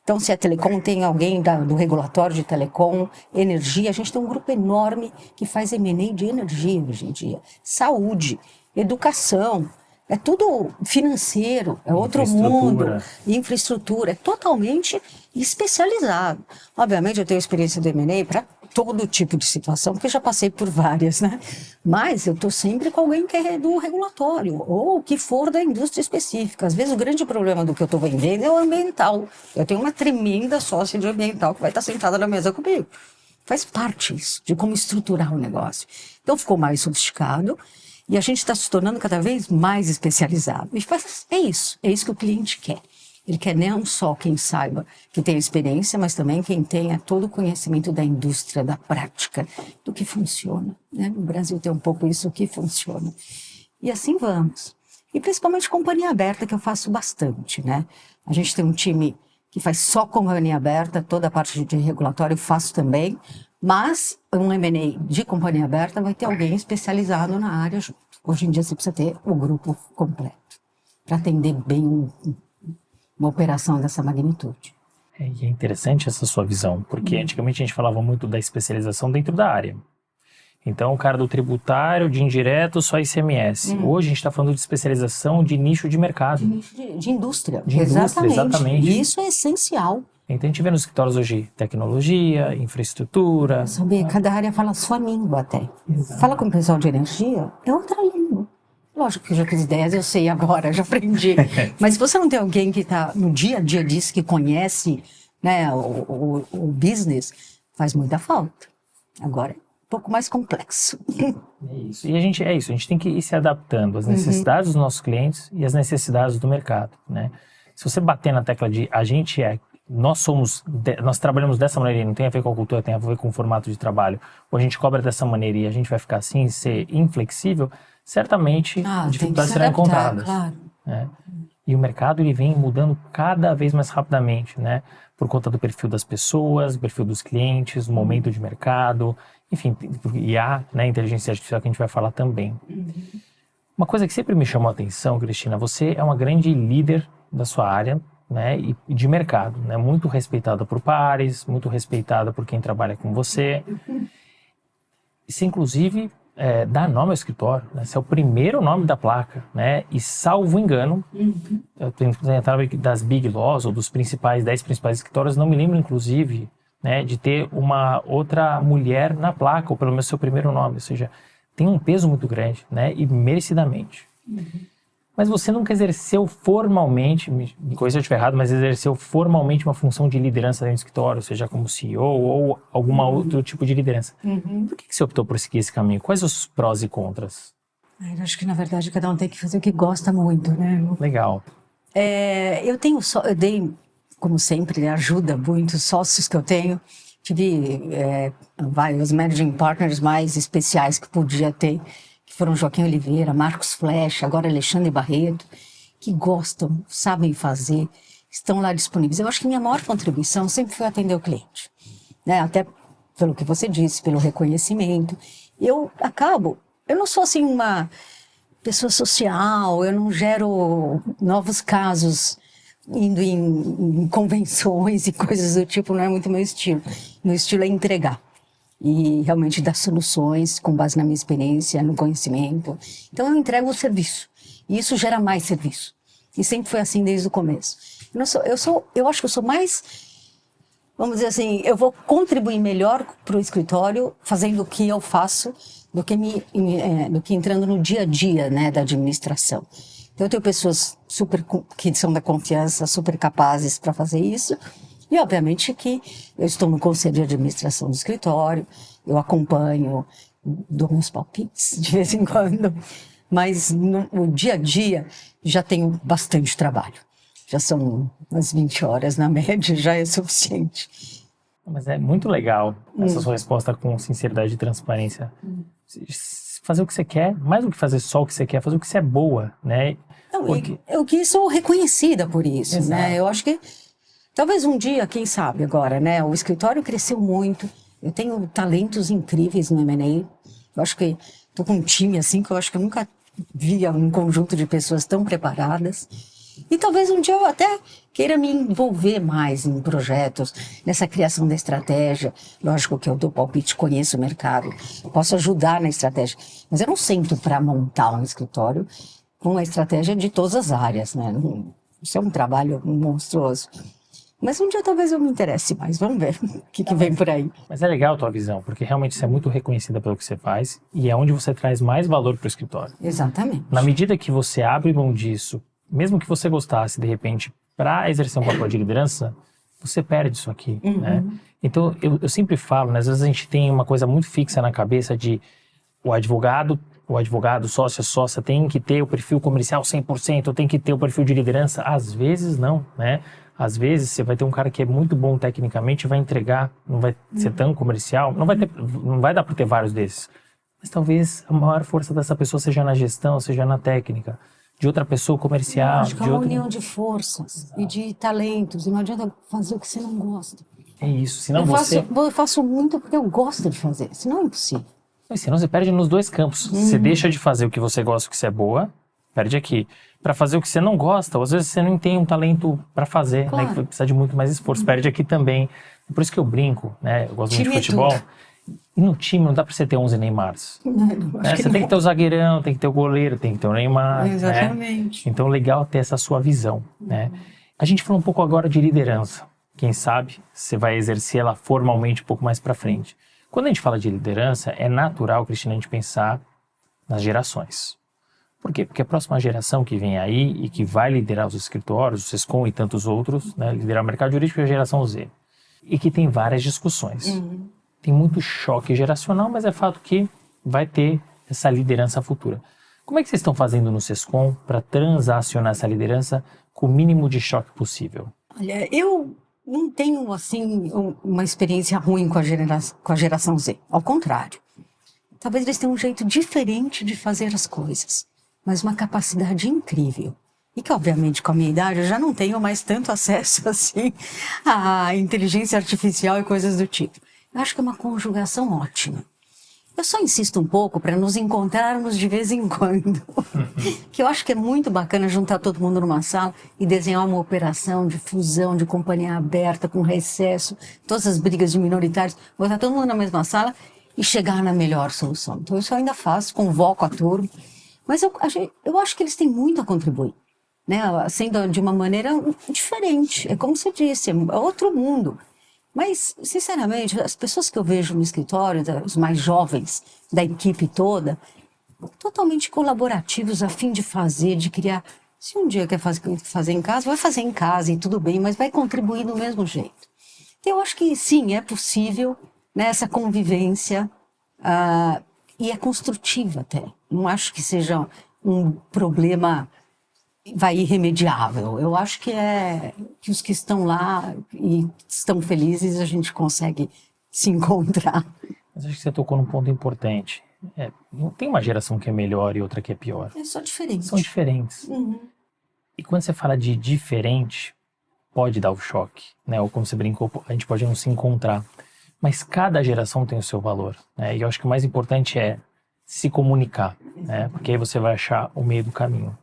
Então, se é telecom, tem alguém do regulatório de telecom, energia. A gente tem um grupo enorme que faz M&A de energia hoje em dia. Saúde, educação, é tudo financeiro, é outro mundo. Infraestrutura, é totalmente especializado. Obviamente, eu tenho experiência do M&A para todo tipo de situação, porque já passei por várias, né? Mas eu estou sempre com alguém que é do regulatório, ou que for da indústria específica. Às vezes o grande problema do que eu estou vendendo é o ambiental. Eu tenho uma tremenda sócia de ambiental que vai estar sentada na mesa comigo. Faz parte isso, de como estruturar o negócio. Então ficou mais sofisticado e a gente está se tornando cada vez mais especializado. E é isso que o cliente quer. Ele quer não só quem saiba que tem experiência, mas também quem tenha todo o conhecimento da indústria, da prática, do que funciona, né? No Brasil tem um pouco isso, o que funciona. E assim vamos. E principalmente companhia aberta, que eu faço bastante, né? A gente tem um time que faz só companhia aberta, toda a parte de regulatório eu faço também, mas um M&A de companhia aberta vai ter alguém especializado na área junto. Hoje em dia você precisa ter o grupo completo para atender bem uma operação dessa magnitude. E é interessante essa sua visão, porque antigamente a gente falava muito da especialização dentro da área. Então, o cara do tributário, de indireto, só ICMS. Hoje a gente está falando de especialização de nicho de mercado. De indústria. De indústria, exatamente. Isso é essencial. Então, a gente vê nos escritórios hoje tecnologia, infraestrutura. Saber, cada área fala a sua língua até. Exato. Fala com o pessoal de energia, é outra língua. Lógico que eu já fiz ideias, eu sei agora, já aprendi. Mas se você não tem alguém que está no dia a dia disso, que conhece, né, o business, faz muita falta. Agora é um pouco mais complexo. É isso. E a gente tem que ir se adaptando às necessidades dos nossos clientes e às necessidades do mercado, né? Se você bater na tecla de nós trabalhamos dessa maneira e não tem a ver com a cultura, tem a ver com o formato de trabalho, ou a gente cobra dessa maneira e a gente vai ficar assim, ser inflexível, certamente dificuldades serão encontradas. Claro. Né? E o mercado ele vem mudando cada vez mais rapidamente, né? Por conta do perfil das pessoas, do perfil dos clientes, do momento de mercado, enfim, e a inteligência artificial que a gente vai falar também. Uma coisa que sempre me chamou a atenção, Cristina, você é uma grande líder da sua área, né, e de mercado, né? Muito respeitada por pares, muito respeitada por quem trabalha com você. Você, inclusive, dá nome ao escritório, né? Esse é o primeiro nome da placa, né? E, salvo engano, eu tenho das Big Laws, ou dos 10 principais escritórios, não me lembro, inclusive, né, de ter uma outra mulher na placa, ou pelo menos seu primeiro nome, ou seja, tem um peso muito grande, né? E merecidamente. Mas você nunca exerceu formalmente, me corrija se eu estiver errado, mas exerceu formalmente uma função de liderança dentro do escritório, seja como CEO ou algum outro tipo de liderança. Por que você optou por seguir esse caminho? Quais os prós e contras? Eu acho que, na verdade, cada um tem que fazer o que gosta muito, né? Legal. Eu dei, como sempre, ajuda muito os sócios que eu tenho. Tive os managing partners mais especiais que podia ter, que foram Joaquim Oliveira, Marcos Flecha, agora Alexandre Barreto, que gostam, sabem fazer, estão lá disponíveis. Eu acho que minha maior contribuição sempre foi atender o cliente, né? Até pelo que você disse, pelo reconhecimento. Eu não sou assim uma pessoa social, eu não gero novos casos indo em convenções e coisas do tipo, não é muito meu estilo. Meu estilo é entregar. E realmente dar soluções com base na minha experiência, no conhecimento. Então eu entrego o serviço. E isso gera mais serviço. E sempre foi assim desde o começo. Eu acho que eu sou mais, vamos dizer assim, eu vou contribuir melhor para o escritório fazendo o que eu faço do que entrando no dia a dia, né, da administração. Então eu tenho pessoas que são da confiança, super capazes para fazer isso. E, obviamente, que eu estou no conselho de administração do escritório, eu acompanho, dou meus palpites de vez em quando, mas no dia a dia já tenho bastante trabalho. Já são umas 20 horas na média, já é suficiente. Mas é muito legal essa sua resposta com sinceridade e transparência. Fazer o que você quer, mais do que fazer só o que você quer, fazer o que você é boa, né? Eu que sou reconhecida por isso, né? Eu acho que talvez um dia, quem sabe agora, né? O escritório cresceu muito, eu tenho talentos incríveis no M&A, Eu acho que estou com um time assim, que eu acho que eu nunca via um conjunto de pessoas tão preparadas. E talvez um dia eu até queira me envolver mais em projetos, nessa criação da estratégia. Lógico que eu dou palpite, conheço o mercado, posso ajudar na estratégia. Mas eu não sento para montar um escritório com a estratégia de todas as áreas, né? Isso é um trabalho monstruoso. Mas um dia talvez eu me interesse mais, vamos ver o que vem por aí. Mas é legal a tua visão, porque realmente você é muito reconhecida pelo que você faz e é onde você traz mais valor para o escritório. Exatamente. Na medida que você abre mão disso, mesmo que você gostasse, de repente, para exercer um papel de liderança, você perde isso aqui, né? Então, eu sempre falo, né, às vezes a gente tem uma coisa muito fixa na cabeça de o advogado, sócio, sócia, tem que ter o perfil comercial 100%, tem que ter o perfil de liderança. Às vezes não, né? Às vezes você vai ter um cara que é muito bom tecnicamente, vai entregar, não vai ser tão comercial, não vai dar para ter vários desses. Mas talvez a maior força dessa pessoa seja na gestão, seja na técnica, de outra pessoa comercial. Acho que é uma união de forças e de talentos, e não adianta fazer o que você não gosta. É isso, senão eu faço muito porque eu gosto de fazer, senão é impossível. Senão você perde nos dois campos. Você deixa de fazer o que você gosta, o que você é boa, perde aqui. Para fazer o que você não gosta, ou às vezes você não tem um talento para fazer, claro, né, que precisa de muito mais esforço, perde aqui também. Por isso que eu brinco, né, eu gosto muito de futebol. E no time não dá para você ter 11 Neymars. Você tem que ter o zagueirão, tem que ter o goleiro, tem que ter o Neymar. Exatamente. Né? Então, legal ter essa sua visão. Né? A gente falou um pouco agora de liderança. Quem sabe você vai exercer ela formalmente um pouco mais para frente. Quando a gente fala de liderança, é natural, Cristina, a gente pensar nas gerações. Por quê? Porque a próxima geração que vem aí e que vai liderar os escritórios, o Sescom e tantos outros, né, liderar o mercado jurídico é a geração Z. E que tem várias discussões. Tem muito choque geracional, mas é fato que vai ter essa liderança futura. Como é que vocês estão fazendo no Sescom para transacionar essa liderança com o mínimo de choque possível? Olha, eu não tenho, assim, uma experiência ruim com a geração Z. Ao contrário. Talvez eles tenham um jeito diferente de fazer as coisas, mas uma capacidade incrível. E que, obviamente, com a minha idade, eu já não tenho mais tanto acesso, assim, à inteligência artificial e coisas do tipo. Eu acho que é uma conjugação ótima. Eu só insisto um pouco para nos encontrarmos de vez em quando. Que eu acho que é muito bacana juntar todo mundo numa sala e desenhar uma operação de fusão, de companhia aberta, com recesso, todas as brigas de minoritários, botar todo mundo na mesma sala e chegar na melhor solução. Então isso eu ainda faço, convoco a turma. Mas eu acho que eles têm muito a contribuir, né? Sendo de uma maneira diferente. É como você disse, é outro mundo. Mas, sinceramente, as pessoas que eu vejo no escritório, os mais jovens da equipe toda, totalmente colaborativos, a fim de fazer, de criar. Se um dia quer fazer em casa, vai fazer em casa e tudo bem, mas vai contribuir do mesmo jeito. Então, eu acho que sim, é possível, né, essa convivência, e é construtiva até. Não acho que seja um problema irremediável. Eu acho que que os que estão lá e estão felizes, a gente consegue se encontrar. Mas acho que você tocou num ponto importante. Não tem uma geração que é melhor e outra que é pior. É só diferente. São diferentes. E quando você fala de diferente, pode dar o choque, né? Ou como você brincou, a gente pode não se encontrar. Mas cada geração tem o seu valor, né? E eu acho que o mais importante é se comunicar, né? Porque aí você vai achar o meio do caminho.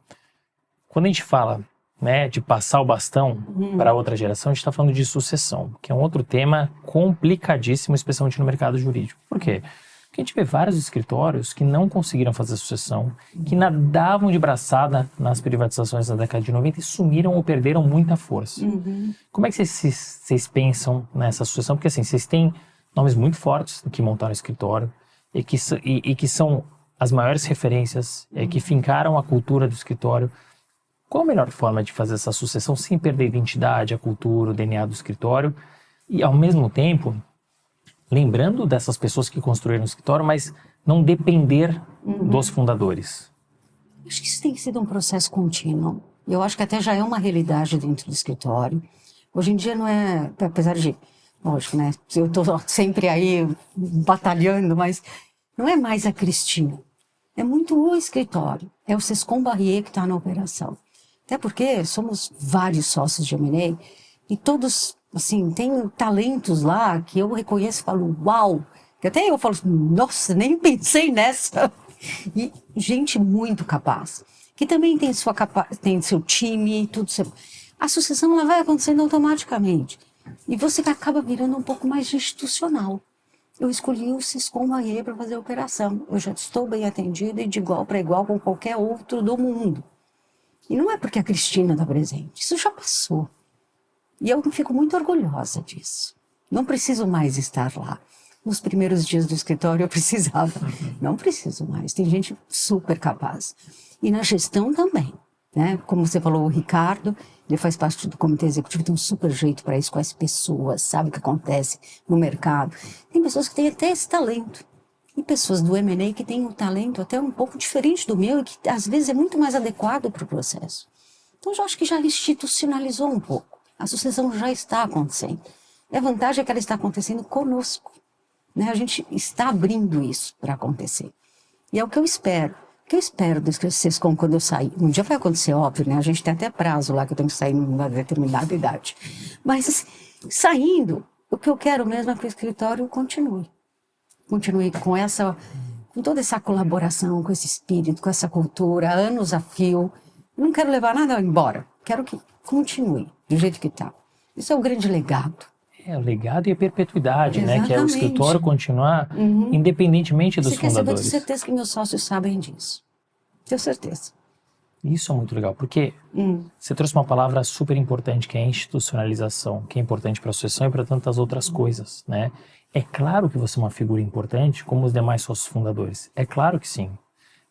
Quando a gente fala, né, de passar o bastão para outra geração, a gente está falando de sucessão, que é um outro tema complicadíssimo, especialmente no mercado jurídico. Por quê? Porque a gente vê vários escritórios que não conseguiram fazer sucessão, que nadavam de braçada nas privatizações da década de 90 e sumiram ou perderam muita força. Como é que vocês pensam nessa sucessão? Porque assim, vocês têm nomes muito fortes que montaram o escritório e que são as maiores referências, que fincaram a cultura do escritório. Qual a melhor forma de fazer essa sucessão sem perder a identidade, a cultura, o DNA do escritório e, ao mesmo tempo, lembrando dessas pessoas que construíram o escritório, mas não depender dos fundadores? Acho que isso tem sido um processo contínuo. Eu acho que até já é uma realidade dentro do escritório. Hoje em dia não é, apesar de, lógico, né? Eu estou sempre aí batalhando, mas não é mais a Cristina. É muito o escritório. É o Sescom Barrier que está na operação. Até porque somos vários sócios de M&A e todos, assim, têm talentos lá que eu reconheço e falo, uau, Que até eu falo, nossa, nem pensei nessa. E gente muito capaz, que também tem tem seu time, tudo seu... A sucessão ela vai acontecendo automaticamente. E você acaba virando um pouco mais institucional. Eu escolhi o Siscom Bahia para fazer a operação. Eu já estou bem atendida e de igual para igual com qualquer outro do mundo. E não é porque a Cristina está presente, isso já passou. E eu fico muito orgulhosa disso. Não preciso mais estar lá. Nos primeiros dias do escritório eu precisava. Não preciso mais. Tem gente super capaz. E na gestão também, né? Como você falou, o Ricardo, ele faz parte do comitê executivo, tem um super jeito para isso, com as pessoas, sabe o que acontece no mercado. Tem pessoas que têm até esse talento. E pessoas do M&A que têm um talento até um pouco diferente do meu e que às vezes é muito mais adequado para o processo. Então eu acho que já institucionalizou um pouco. A sucessão já está acontecendo. E a vantagem é que ela está acontecendo conosco. Né? A gente está abrindo isso para acontecer. E é o que eu espero. O que eu espero do Siscom quando eu sair? Um dia vai acontecer, óbvio, né? A gente tem até prazo lá que eu tenho que sair numa determinada idade. Mas saindo, o que eu quero mesmo é que o escritório continue. Continue com toda essa colaboração, com esse espírito, com essa cultura, anos a fio. Eu não quero levar nada embora. Quero que continue do jeito que está. Isso é o grande legado. O legado e a perpetuidade, Exatamente. né? Que é o escritório continuar independentemente dos fundadores. Eu tenho certeza que meus sócios sabem disso. Tenho certeza. Isso é muito legal, porque você trouxe uma palavra super importante, que é a institucionalização, que é importante para a sucessão e para tantas outras coisas, né? É claro que você é uma figura importante, como os demais sócios fundadores. É claro que sim.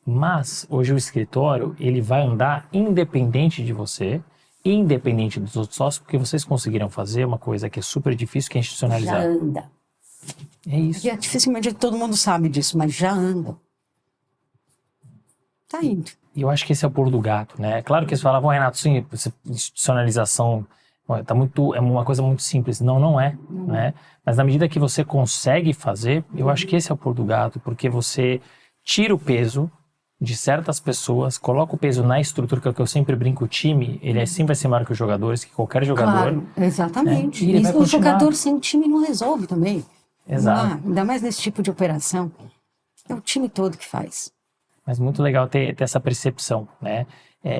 Mas, hoje o escritório, ele vai andar independente de você, independente dos outros sócios, porque vocês conseguiram fazer uma coisa que é super difícil, que é institucionalizar. Já anda. É isso. Porque dificilmente todo mundo sabe disso, mas já anda. Tá indo. E eu acho que esse é o pulo do gato, né? É claro que eles falavam, Renato, sim, institucionalização é uma coisa muito simples. Não, não é, né? Mas na medida que você consegue fazer, eu acho que esse é o pulo do gato, porque você tira o peso de certas pessoas, coloca o peso na estrutura, que é o que eu sempre brinco, o time, ele sempre vai ser maior que os jogadores, que qualquer jogador. Claro, exatamente. Né? E o jogador sem time não resolve também. Exato. Ainda mais nesse tipo de operação. É o time todo que faz. Mas muito legal ter essa percepção, né?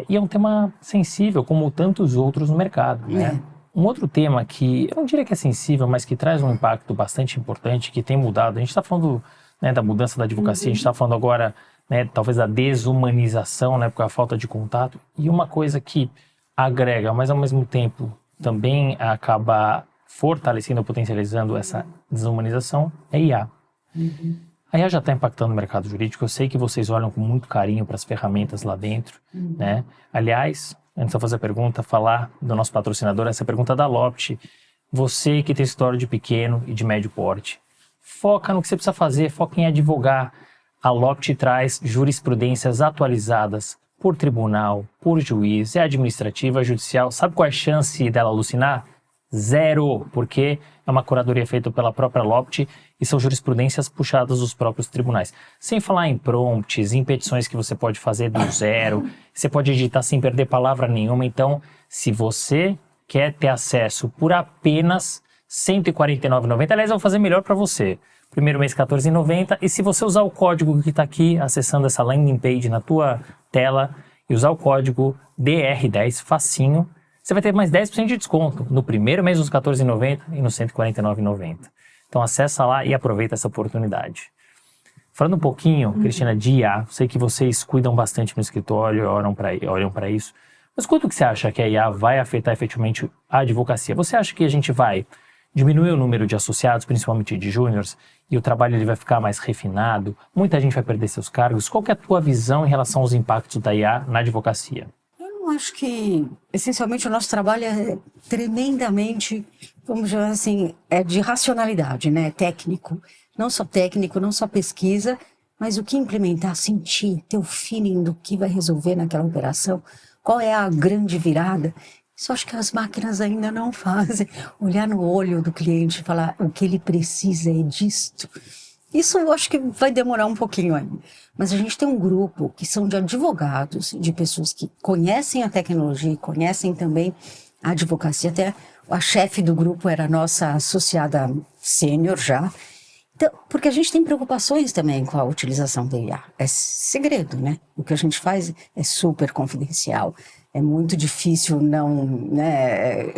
E é um tema sensível, como tantos outros no mercado, né? Um outro tema que, eu não diria que é sensível, mas que traz um impacto bastante importante, que tem mudado. A gente está falando, né, da mudança da advocacia, a gente está falando agora, né, talvez da desumanização, né, por a falta de contato. E uma coisa que agrega, mas ao mesmo tempo também acaba fortalecendo ou potencializando essa desumanização, é IA. A IA já está impactando o mercado jurídico. Eu sei que vocês olham com muito carinho para as ferramentas lá dentro, né? Aliás, antes de eu fazer a pergunta, falar do nosso patrocinador, essa pergunta da Lopt. Você que tem escritório de pequeno e de médio porte, foca no que você precisa fazer, foca em advogar. A Lopt traz jurisprudências atualizadas por tribunal, por juiz, é administrativa, judicial. Sabe qual é a chance dela alucinar? Zero, porque é uma curadoria feita pela própria Lopt e são jurisprudências puxadas dos próprios tribunais. Sem falar em prompts, em petições que você pode fazer do zero, você pode editar sem perder palavra nenhuma. Então, se você quer ter acesso por apenas R$ 149,90, aliás, eu vou fazer melhor para você. Primeiro mês R$ 14,90, e se você usar o código que está aqui, acessando essa landing page na tua tela, e usar o código DR10, facinho, você vai ter mais 10% de desconto no primeiro mês dos R$ 14,90 e no R$ 149,90. Então acessa lá e aproveita essa oportunidade. Falando um pouquinho, Cristina, de IA, sei que vocês cuidam bastante no escritório, olham para isso, mas quanto que você acha que a IA vai afetar efetivamente a advocacia? Você acha que a gente vai diminuir o número de associados, principalmente de júniors, e o trabalho ele vai ficar mais refinado? Muita gente vai perder seus cargos. Qual que é a tua visão em relação aos impactos da IA na advocacia? Eu acho que, essencialmente, o nosso trabalho é tremendamente, vamos dizer assim, é de racionalidade, né? Técnico. Não só pesquisa, mas o que implementar, sentir, ter o feeling do que vai resolver naquela operação. Qual é a grande virada? Isso acho que as máquinas ainda não fazem. Olhar no olho do cliente e falar o que ele precisa é disto. Isso eu acho que vai demorar um pouquinho ainda. Mas a gente tem um grupo que são de advogados, de pessoas que conhecem a tecnologia e conhecem também a advocacia. Até a chefe do grupo era a nossa associada sênior já. Então, porque a gente tem preocupações também com a utilização da IA. É segredo, né? O que a gente faz é super confidencial. É muito difícil não, né,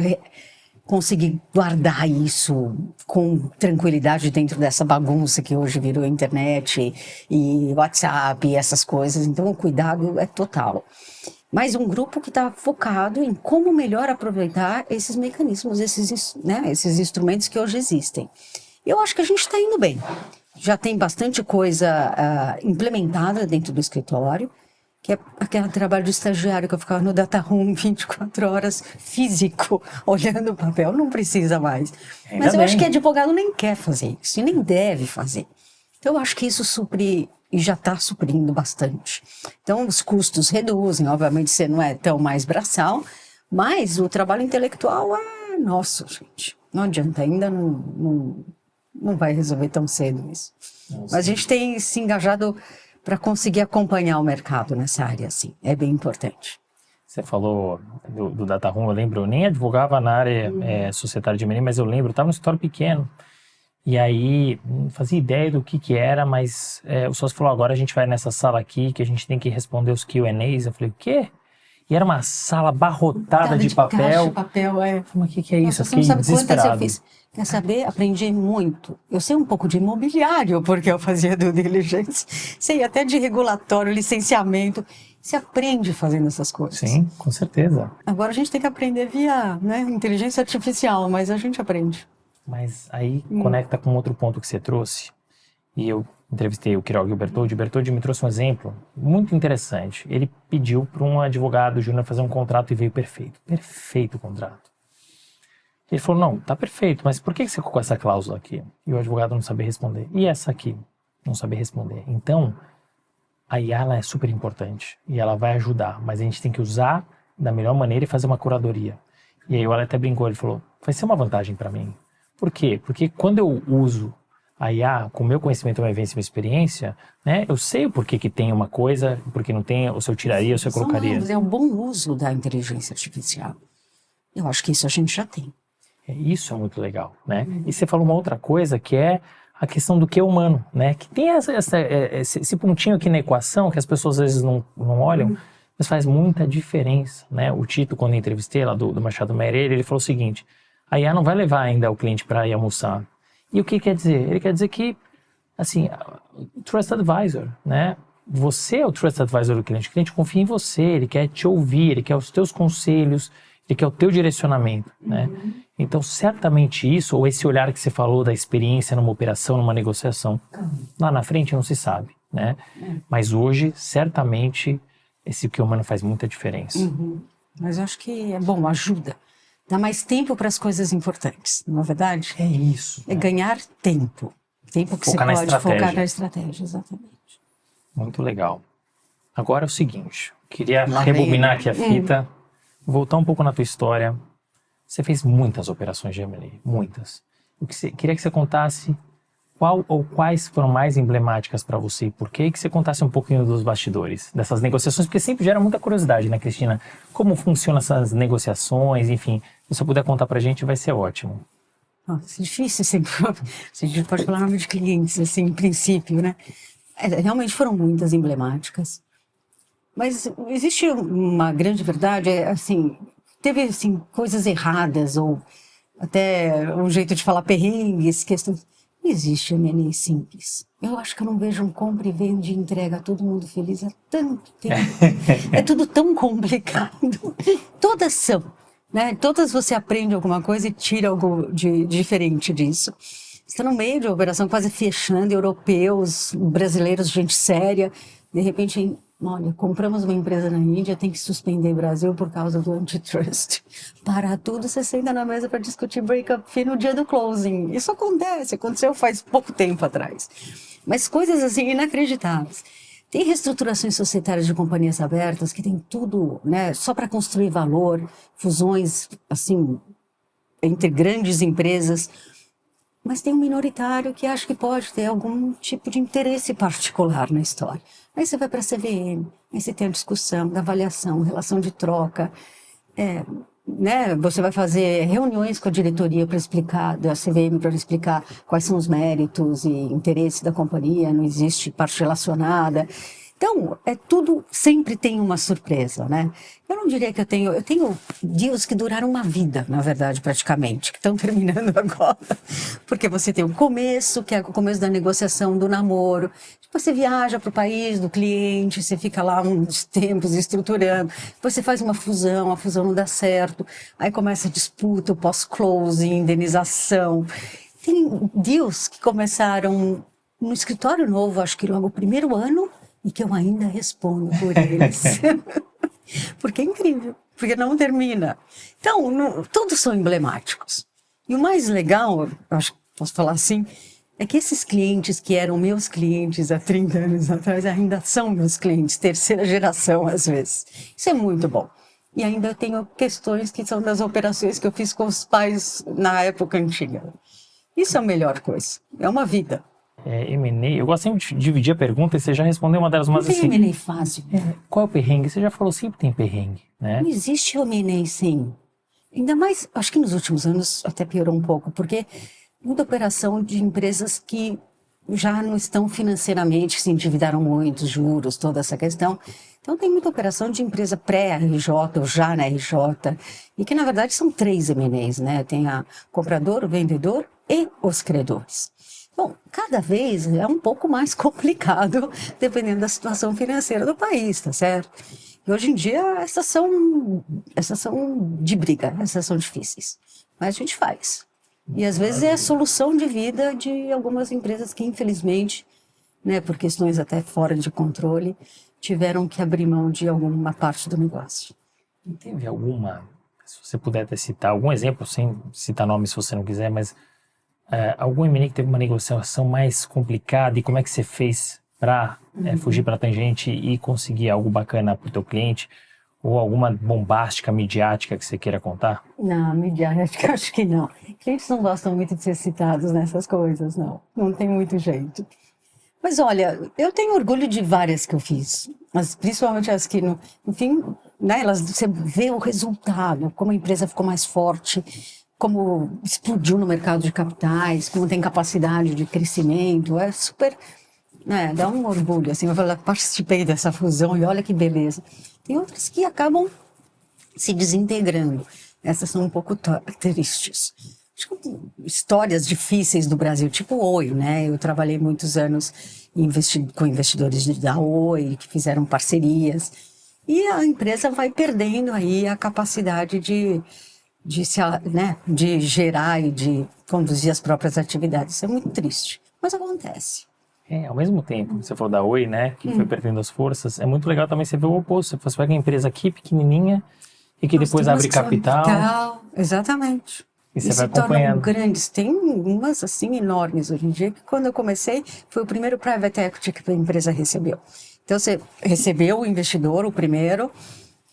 conseguir guardar isso com tranquilidade dentro dessa bagunça que hoje virou internet e WhatsApp e essas coisas. Então, o cuidado é total. Mas um grupo que está focado em como melhor aproveitar esses mecanismos, esses instrumentos que hoje existem. Eu acho que a gente está indo bem. Já tem bastante coisa implementada dentro do escritório, que é aquele trabalho de estagiário que eu ficava no data room 24 horas físico, olhando o papel. Não precisa mais. Mas eu acho que advogado nem quer fazer isso, e nem deve fazer. Então eu acho que isso supre, e já está suprindo bastante. Então os custos reduzem, obviamente você não é tão mais braçal, mas o trabalho intelectual é nosso, gente. Não adianta, ainda não vai resolver tão cedo isso. Mas a gente tem se engajado para conseguir acompanhar o mercado nessa área, assim. É bem importante. Você falou do Data Room, eu lembro, eu nem advogava na área societária de M&A, mas eu lembro, eu estava num escritório pequeno, e aí não fazia ideia do que era, mas o sócio falou, agora a gente vai nessa sala aqui, que a gente tem que responder os Q&As. Eu falei, o quê? E era uma sala abarrotada de papel. Caixa de papel, é. Mas o que é isso? Nossa, Eu fiquei desesperado. Eu fiz. Quer saber? Aprendi muito. Eu sei um pouco de imobiliário, porque eu fazia due diligence. Sei até de regulatório, licenciamento. Você aprende fazendo essas coisas. Sim, com certeza. Agora a gente tem que aprender via, né, inteligência artificial, mas a gente aprende. Mas aí conecta com outro ponto que você trouxe. E eu entrevistei o Quiroga e o Bertoldi. O Bertoldi me trouxe um exemplo muito interessante. Ele pediu para um advogado júnior fazer um contrato e veio perfeito. Perfeito o contrato. Ele falou, não, tá perfeito, mas por que você colocou essa cláusula aqui? E o advogado não sabia responder. E essa aqui? Não sabia responder. Então, a IA ela é super importante e ela vai ajudar, mas a gente tem que usar da melhor maneira e fazer uma curadoria. E aí o Ale até brincou, ele falou, vai ser uma vantagem para mim. Por quê? Porque quando eu uso a IA, com o meu conhecimento, minha vivência e minha experiência, né, eu sei o porquê que tem uma coisa, o porquê não tem, ou se eu tiraria, ou se eu colocaria. É um bom uso da inteligência artificial. Eu acho que isso a gente já tem. Isso é muito legal, né? E você falou uma outra coisa que é a questão do que é humano, né? Que tem esse pontinho aqui na equação que as pessoas às vezes não olham, mas faz muita diferença, né? O Tito, quando eu entrevistei lá do Machado Meirelles, ele falou o seguinte, a IA não vai levar ainda o cliente para ir almoçar. E o que quer dizer? Ele quer dizer que, assim, Trust Advisor, né? Você é o Trust Advisor do cliente. O cliente confia em você, ele quer te ouvir, ele quer os teus conselhos, ele quer o teu direcionamento, né? Então, certamente isso, ou esse olhar que você falou da experiência numa operação, numa negociação, lá na frente não se sabe, né? Mas hoje, certamente, esse que o humano faz muita diferença. Mas eu acho que é bom, ajuda. Dá mais tempo para as coisas importantes, não é verdade? É isso. É ganhar tempo. Tempo que Focar você pode focar na estratégia, exatamente. Muito legal. Agora é o seguinte, queria rebobinar aqui a fita, voltar um pouco na tua história. Você fez muitas operações de M&A, muitas. Queria que você contasse qual ou quais foram mais emblemáticas para você e por quê, e que você contasse um pouquinho dos bastidores, dessas negociações, porque sempre gera muita curiosidade, né, Cristina? Como funcionam essas negociações, enfim, se você puder contar pra gente, vai ser ótimo. Nossa, é difícil sempre. A gente pode falar nome de clientes, assim, em princípio, né? Realmente foram muitas emblemáticas. Mas existe uma grande verdade, assim, teve, assim, coisas erradas, ou até um jeito de falar perrengues, questões. Não existe M&A simples. Eu acho que eu não vejo um compra e vende e entrega todo mundo feliz há tanto tempo. É tudo tão complicado. Todas são, né? Todas você aprende alguma coisa e tira algo de diferente disso. Você está no meio de uma operação quase fechando, europeus, brasileiros, gente séria. De repente, olha, compramos uma empresa na Índia, tem que suspender o Brasil por causa do antitrust. Para tudo, você senta na mesa para discutir break-up fee no dia do closing. Isso aconteceu faz pouco tempo atrás. Mas coisas assim inacreditáveis. Tem reestruturações societárias de companhias abertas que tem tudo, né, só para construir valor, fusões, assim, entre grandes empresas. Mas tem um minoritário que acha que pode ter algum tipo de interesse particular na história. Aí você vai para a CVM, aí você tem a discussão da avaliação, relação de troca. né, você vai fazer reuniões com a diretoria para explicar, da CVM, para explicar quais são os méritos e interesses da companhia, não existe parte relacionada. Então, tudo sempre tem uma surpresa, né? Eu não diria que eu tenho deals que duraram uma vida, na verdade, praticamente, que estão terminando agora. Porque você tem o começo, que é o começo da negociação, do namoro. Depois você viaja para o país do cliente, você fica lá uns tempos estruturando. Depois você faz uma fusão, a fusão não dá certo. Aí começa a disputa, o pós-closing, indenização. Tem deals que começaram no escritório novo, acho que logo o primeiro ano, e que eu ainda respondo por eles. Porque é incrível, porque não termina. Então, todos são emblemáticos. E o mais legal, acho que posso falar assim, é que esses clientes que eram meus clientes há 30 anos atrás ainda são meus clientes, terceira geração às vezes. Isso é muito bom. E ainda tenho questões que são das operações que eu fiz com os pais na época antiga. Isso é a melhor coisa, é uma vida. M&A, eu gosto sempre de dividir a pergunta e você já respondeu uma delas, mas não tem assim... M&A fácil. Qual é o perrengue? Você já falou, sempre tem perrengue, né? Não existe M&A sem. Ainda mais, acho que nos últimos anos até piorou um pouco, porque muita operação de empresas que já não estão financeiramente, se endividaram muito, juros, toda essa questão. Então tem muita operação de empresa pré-RJ ou já na RJ, e que na verdade são 3 M&As, né? Tem a comprador, o vendedor e os credores. Bom, cada vez é um pouco mais complicado, dependendo da situação financeira do país, tá certo? E hoje em dia, essas são de briga, essas são difíceis. Mas a gente faz. E às vezes é a solução de vida de algumas empresas que, infelizmente, né, por questões até fora de controle, tiveram que abrir mão de alguma parte do negócio. E teve alguma, se você puder até citar, algum exemplo, sem citar nome se você não quiser, mas... algum M&A que teve uma negociação mais complicada e como é que você fez para fugir para a tangente e conseguir algo bacana para o teu cliente? Ou alguma bombástica, midiática que você queira contar? Não, midiática acho que não. Clientes não gostam muito de ser citados nessas coisas, não. Não tem muito jeito. Mas olha, eu tenho orgulho de várias que eu fiz. Mas principalmente as que, no fim, né, você vê o resultado, como a empresa ficou mais forte, como explodiu no mercado de capitais, como tem capacidade de crescimento, é super, né, dá um orgulho, assim, eu participei dessa fusão e olha que beleza. Tem outras que acabam se desintegrando, essas são um pouco tristes. Acho que histórias difíceis do Brasil, tipo Oi, né, eu trabalhei muitos anos com investidores da Oi, que fizeram parcerias, e a empresa vai perdendo aí a capacidade de gerar e de conduzir as próprias atividades. Isso é muito triste, mas acontece. Ao mesmo tempo, você falou da Oi, né, que foi perdendo as forças, é muito legal também você ver o oposto. Você pega uma empresa aqui pequenininha e que depois abre capital. Exatamente. E você vai acompanhando. Grandes, tem umas assim enormes hoje em dia, que quando eu comecei, foi o primeiro private equity que a empresa recebeu. Então você recebeu o investidor, o primeiro,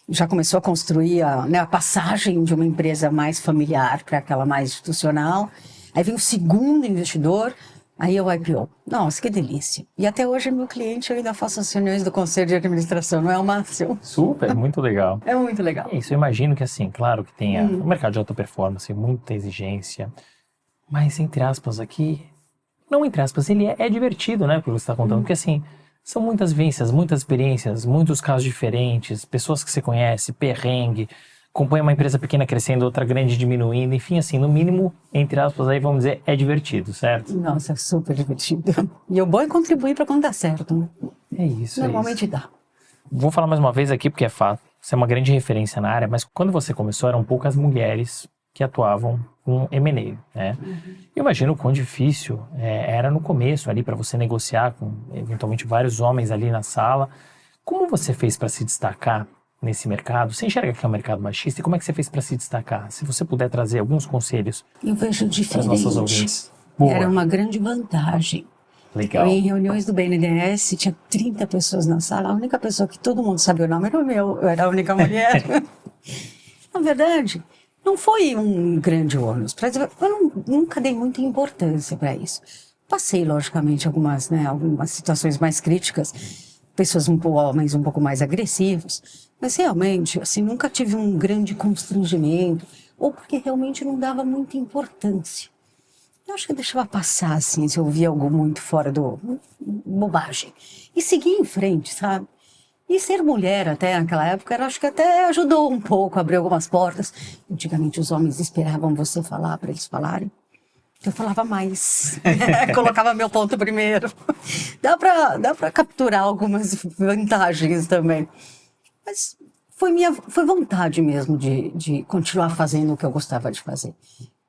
já começou a construir a passagem de uma empresa mais familiar para aquela mais institucional. Aí vem o segundo investidor, aí é o IPO. Nossa, que delícia. E até hoje, meu cliente, eu ainda faço as reuniões do conselho de administração, não é o máximo? Super, muito legal. É muito legal. Isso, eu imagino que assim, claro que tenha o mercado de alta performance, muita exigência, mas entre aspas aqui, não entre aspas, ele é divertido, né, pelo que você está contando, porque assim, são muitas vivências, muitas experiências, muitos casos diferentes, pessoas que você conhece, perrengue, acompanha uma empresa pequena crescendo, outra grande diminuindo, enfim, assim, no mínimo, entre aspas, aí vamos dizer, é divertido, certo? Nossa, é super divertido. E o bom é contribuir para quando dá certo, né? É isso. Normalmente dá. Vou falar mais uma vez aqui, porque é fato, você é uma grande referência na área, mas quando você começou, eram poucas mulheres que atuavam com M&A, né? Eu imagino o quão difícil era no começo ali para você negociar com eventualmente vários homens ali na sala. Como você fez para se destacar nesse mercado? Você enxerga que é um mercado machista? E como é que você fez para se destacar? Se você puder trazer alguns conselhos eu vejo para os nossos diferente. ouvintes. Boa. Era uma grande vantagem. Legal. Em reuniões do BNDES, tinha 30 pessoas na sala. A única pessoa que todo mundo sabia o nome era o meu. Eu era a única mulher. Na verdade, não foi um grande ônus. Eu nunca dei muita importância para isso. Passei, logicamente, algumas situações mais críticas, pessoas homens um pouco mais agressivos, mas realmente, assim, nunca tive um grande constrangimento, ou porque realmente não dava muita importância. Eu acho que eu deixava passar, assim, se eu via algo muito fora do... bobagem. E seguir em frente, sabe? E ser mulher até naquela época, eu acho que até ajudou um pouco a abrir algumas portas. Antigamente os homens esperavam você falar para eles falarem. Eu falava mais, colocava meu ponto primeiro. Dá pra capturar algumas vantagens também. Mas foi vontade mesmo de continuar fazendo o que eu gostava de fazer.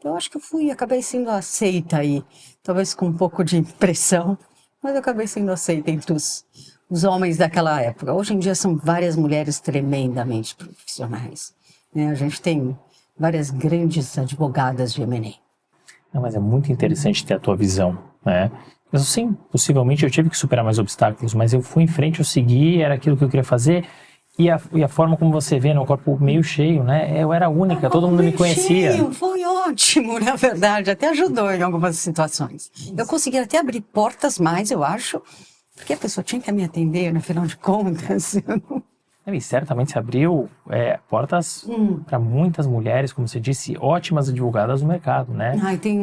Eu acho que acabei sendo aceita aí, talvez com um pouco de pressão, mas eu acabei sendo aceita entre os homens daquela época. Hoje em dia são várias mulheres tremendamente profissionais, né? A gente tem várias grandes advogadas de M&A. Não, mas é muito interessante ter a tua visão, né? Eu, sim, possivelmente eu tive que superar mais obstáculos, mas eu fui em frente, eu segui, era aquilo que eu queria fazer. E a forma como você vê, no corpo meio cheio, né? Eu era única, todo mundo me conhecia. Cheio, foi ótimo, na verdade. Até ajudou em algumas situações. Eu consegui até abrir portas mais, eu acho, porque a pessoa tinha que me atender, no final de contas. E certamente se abriu portas para muitas mulheres, como você disse, ótimas advogadas no mercado, né? Tem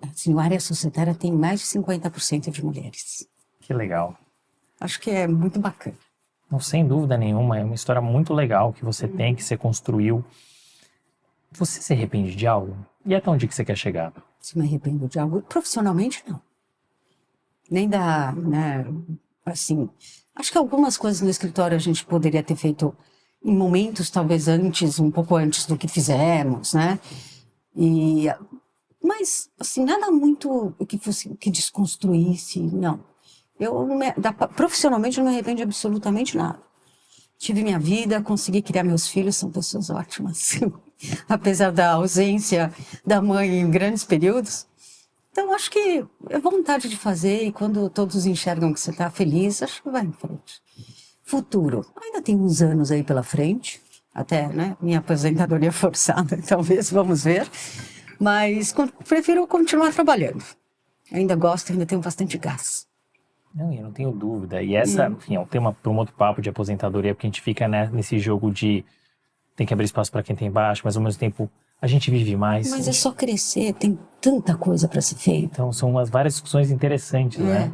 assim, a área societária tem mais de 50% de mulheres. Que legal. Acho que é muito bacana. Não, sem dúvida nenhuma, é uma história muito legal que você tem, que você construiu. Você se arrepende de algo? E até onde que você quer chegar? Se me arrependo de algo, profissionalmente não. Nem né, assim, acho que algumas coisas no escritório a gente poderia ter feito em momentos talvez um pouco antes do que fizemos, né? Mas, assim, nada muito que desconstruísse, não. Profissionalmente não me arrependo de absolutamente nada. Tive minha vida, consegui criar meus filhos, são pessoas ótimas. Apesar da ausência da mãe em grandes períodos. Então, acho que é vontade de fazer, e quando todos enxergam que você está feliz, acho que vai em frente. Futuro. Ainda tem uns anos aí pela frente, até, né, minha aposentadoria forçada, talvez, vamos ver. Mas prefiro continuar trabalhando. Ainda gosto, ainda tenho bastante gás. Não, eu não tenho dúvida. E essa, enfim, é um tema para um outro papo de aposentadoria, porque a gente fica, né, nesse jogo de tem que abrir espaço para quem tem baixo, mas ao mesmo tempo a gente vive mais. Mas é só crescer, tem tanta coisa para ser feita. Então são várias discussões interessantes, né?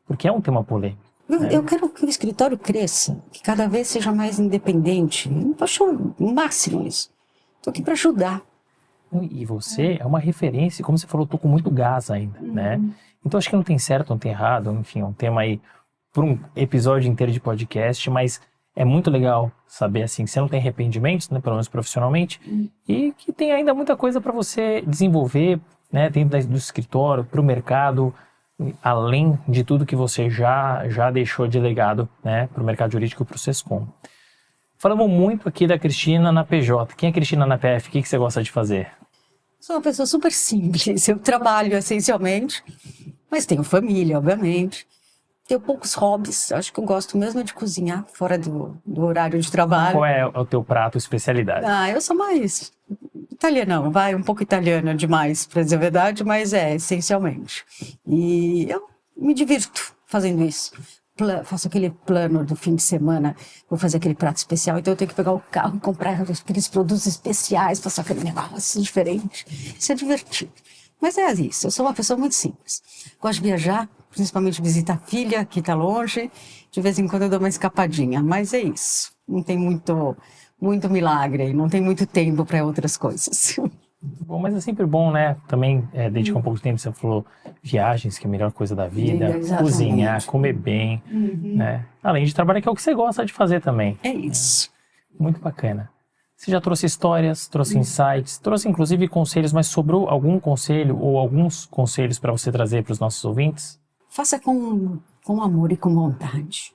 Porque é um tema polêmico. Eu quero que o escritório cresça, que cada vez seja mais independente. Eu acho o máximo isso. Estou aqui para ajudar. E você é uma referência, como você falou, estou com muito gás ainda, né? Então acho que não tem certo, não tem errado, enfim, é um tema aí para um episódio inteiro de podcast, mas é muito legal saber, assim, que você não tem arrependimentos, né, pelo menos profissionalmente, e que tem ainda muita coisa para você desenvolver, né, dentro do escritório, para o mercado, além de tudo que você já deixou de legado, né, para o mercado jurídico e para o Sescom. Falamos muito aqui da Cristina na PJ. Quem é a Cristina na PF? O que você gosta de fazer? Sou uma pessoa super simples. Eu trabalho essencialmente, mas tenho família, obviamente. Tenho poucos hobbies. Acho que eu gosto mesmo de cozinhar fora do horário de trabalho. Qual é o teu prato, especialidade? Eu sou mais italiana, um pouco italiana demais, para dizer a verdade, mas essencialmente. E eu me divirto fazendo isso. Faço aquele plano do fim de semana, vou fazer aquele prato especial, então eu tenho que pegar o carro e comprar aqueles produtos especiais, fazer aquele negócio diferente. Isso é divertido. Mas é isso, eu sou uma pessoa muito simples. Gosto de viajar, principalmente visitar a filha, que está longe. De vez em quando eu dou uma escapadinha, mas é isso. Não tem muito milagre, não tem muito tempo para outras coisas. Bom, mas é sempre bom, né? Também dedicar um pouco de tempo, você falou viagens, que é a melhor coisa da vida, cozinhar, comer bem, né? Além de trabalhar, que é o que você gosta de fazer também. É isso. Muito bacana. Você já trouxe histórias, trouxe insights, trouxe inclusive conselhos, mas sobrou algum conselho ou alguns conselhos para você trazer para os nossos ouvintes? Faça com amor e com vontade,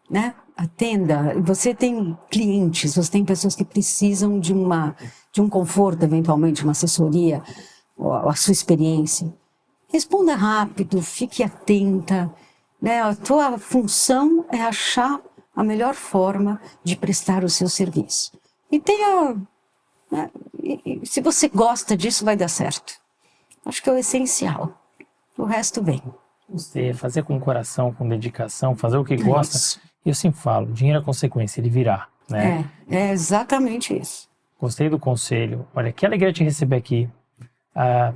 né? Atenda. Você tem clientes, você tem pessoas que precisam de um conforto, eventualmente, uma assessoria, a sua experiência. Responda rápido, fique atenta, né? A tua função é achar a melhor forma de prestar o seu serviço. E tenha, né? Se você gosta disso, vai dar certo. Acho que é o essencial. O resto vem. Gostei, fazer com coração, com dedicação, fazer o que gosta. E eu sempre falo, dinheiro é consequência, ele virá, né? É exatamente isso. Gostei do conselho. Olha, que alegria te receber aqui.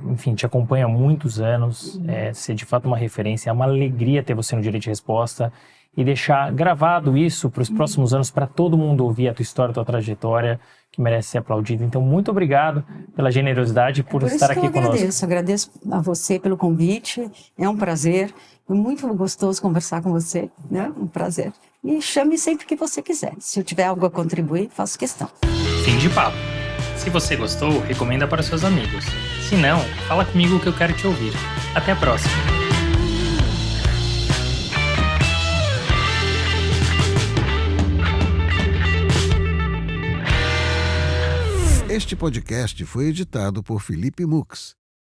Enfim, te acompanho há muitos anos. Ser de fato uma referência. É uma alegria ter você no Direito de Resposta e deixar gravado isso para os próximos anos, para todo mundo ouvir a tua história, a tua trajetória, que merece ser aplaudido. Então, muito obrigado pela generosidade por estar aqui conosco. Agradeço a você pelo convite. É um prazer. É muito gostoso conversar com você, né? Um prazer. E chame sempre que você quiser. Se eu tiver algo a contribuir, faço questão. Fim de papo. Se você gostou, recomenda para seus amigos. Se não, fala comigo que eu quero te ouvir. Até a próxima. Este podcast foi editado por Felipe Mux.